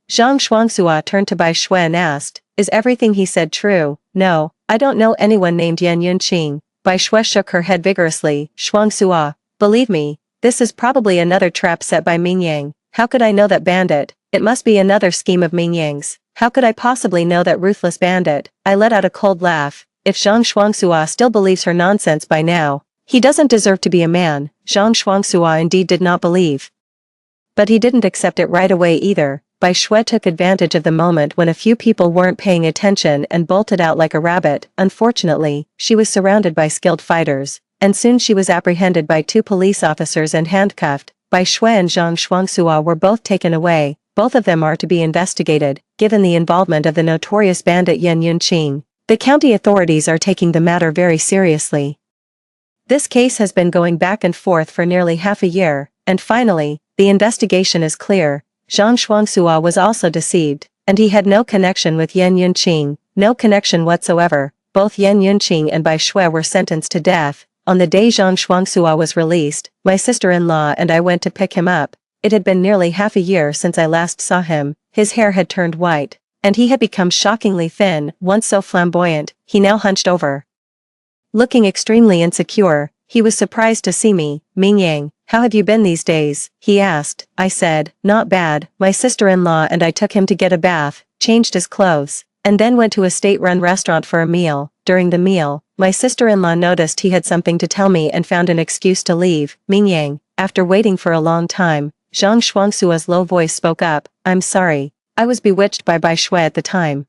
Zhang Shuangsua turned to Bai Shui and asked, is everything he said true? No, I don't know anyone named Yan Yunqing. Bai Shui shook her head vigorously. Shuangsua, believe me, this is probably another trap set by Mingyang. How could I know that bandit? It must be another scheme of Mingyang's. How could I possibly know that ruthless bandit? I let out a cold laugh. If Zhang Shuangsua still believes her nonsense by now, he doesn't deserve to be a man. Zhang Shuangsua indeed did not believe But he didn't accept it right away either. Bai Shui took advantage of the moment when a few people weren't paying attention and bolted out like a rabbit. Unfortunately, she was surrounded by skilled fighters, and soon she was apprehended by 2 police officers and handcuffed. Bai Shui and Zhang Shuangsua were both taken away. Both of them are to be investigated, given the involvement of the notorious bandit Yan Yunqing. The county authorities are taking the matter very seriously. This case has been going back and forth for nearly half a year, and finally, the investigation is clear. Zhang Shuangsua was also deceived, and he had no connection with Yan Yunqing, no connection whatsoever. Both Yan Yunqing and Bai Shui were sentenced to death. On the day Zhang Shuangsua was released, my sister-in-law and I went to pick him up. It had been nearly half a year since I last saw him. His hair had turned white, and he had become shockingly thin. Once so flamboyant, he now hunched over. Looking extremely insecure, he was surprised to see me. "Ming Yang, how have you been these days?" he asked. I said, "Not bad." My sister-in-law and I took him to get a bath, changed his clothes, and then went to a state-run restaurant for a meal. During the meal, my sister-in-law noticed he had something to tell me and found an excuse to leave. "Ming Yang," after waiting for a long time, Zhang Shuangsua's low voice spoke up. "I'm sorry. I was bewitched by Bai Shui at the time.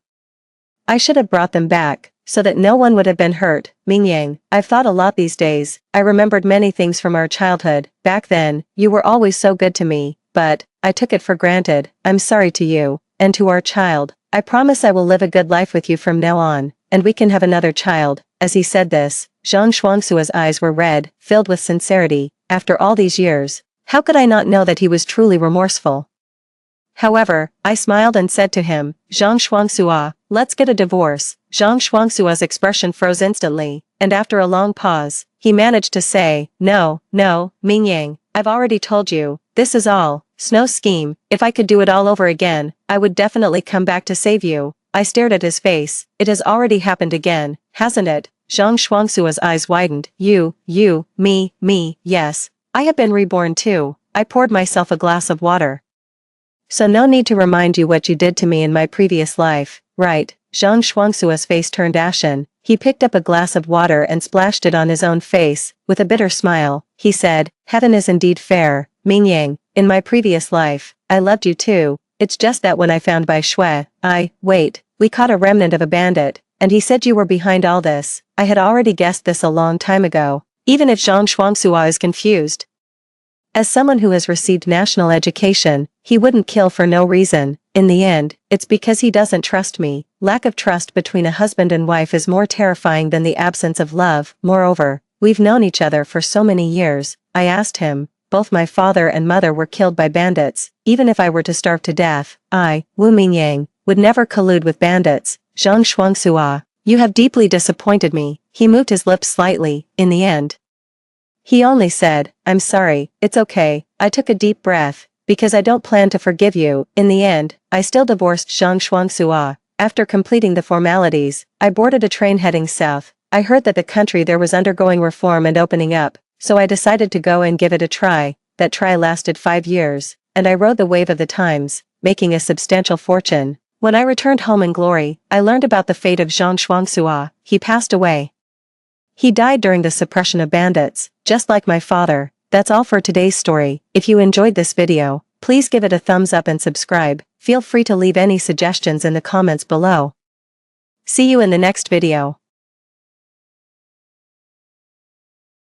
I should have brought them back, so that no one would have been hurt." "Ming Yang, I've thought a lot these days. I remembered many things from our childhood. Back then, you were always so good to me, but I took it for granted. I'm sorry to you, and to our child. I promise I will live a good life with you from now on, and we can have another child." As he said this, Zhang Shuangsua's eyes were red, filled with sincerity. After all these years, how could I not know that he was truly remorseful? However, I smiled and said to him, "Zhang Shuangsua, let's get a divorce." Zhang Shuangsua's expression froze instantly, and after a long pause, he managed to say, "No, Ming Yang, I've already told you, this is all, Snow scheme. If I could do it all over again, I would definitely come back to save you." I stared at his face. "It has already happened again, hasn't it?" Zhang Shuangsua's eyes widened. You, me, yes. I have been reborn too." I poured myself a glass of water. "So no need to remind you what you did to me in my previous life, right?" Zhang Shuangsua's face turned ashen. He picked up a glass of water and splashed it on his own face. With a bitter smile, he said, "Heaven is indeed fair, Ming Yang. In my previous life, I loved you too. It's just that when I found Bai Shui, we caught a remnant of a bandit, and he said you were behind all this. I had already guessed this a long time ago, even if Zhang Shuangsua is confused. As someone who has received national education, he wouldn't kill for no reason. In the end, it's because he doesn't trust me. Lack of trust between a husband and wife is more terrifying than the absence of love. Moreover, we've known each other for so many years." I asked him. "Both my father and mother were killed by bandits. Even if I were to starve to death, Wu Mingyang, would never collude with bandits." "Zhang Shuangsua, you have deeply disappointed me." He moved his lips slightly. In the end, he only said, "I'm sorry, it's okay." I took a deep breath, because I don't plan to forgive you. In the end, I still divorced Zhang Shuangsua. After completing the formalities, I boarded a train heading south. I heard that the country there was undergoing reform and opening up, so I decided to go and give it a try. That try lasted 5 years, and I rode the wave of the times, making a substantial fortune. When I returned home in glory, I learned about the fate of Zhang Shuangsua. He passed away. He died during the suppression of bandits, just like my father. That's all for today's story. If you enjoyed this video, please give it a thumbs up and subscribe. Feel free to leave any suggestions in the comments below. See you in the next video.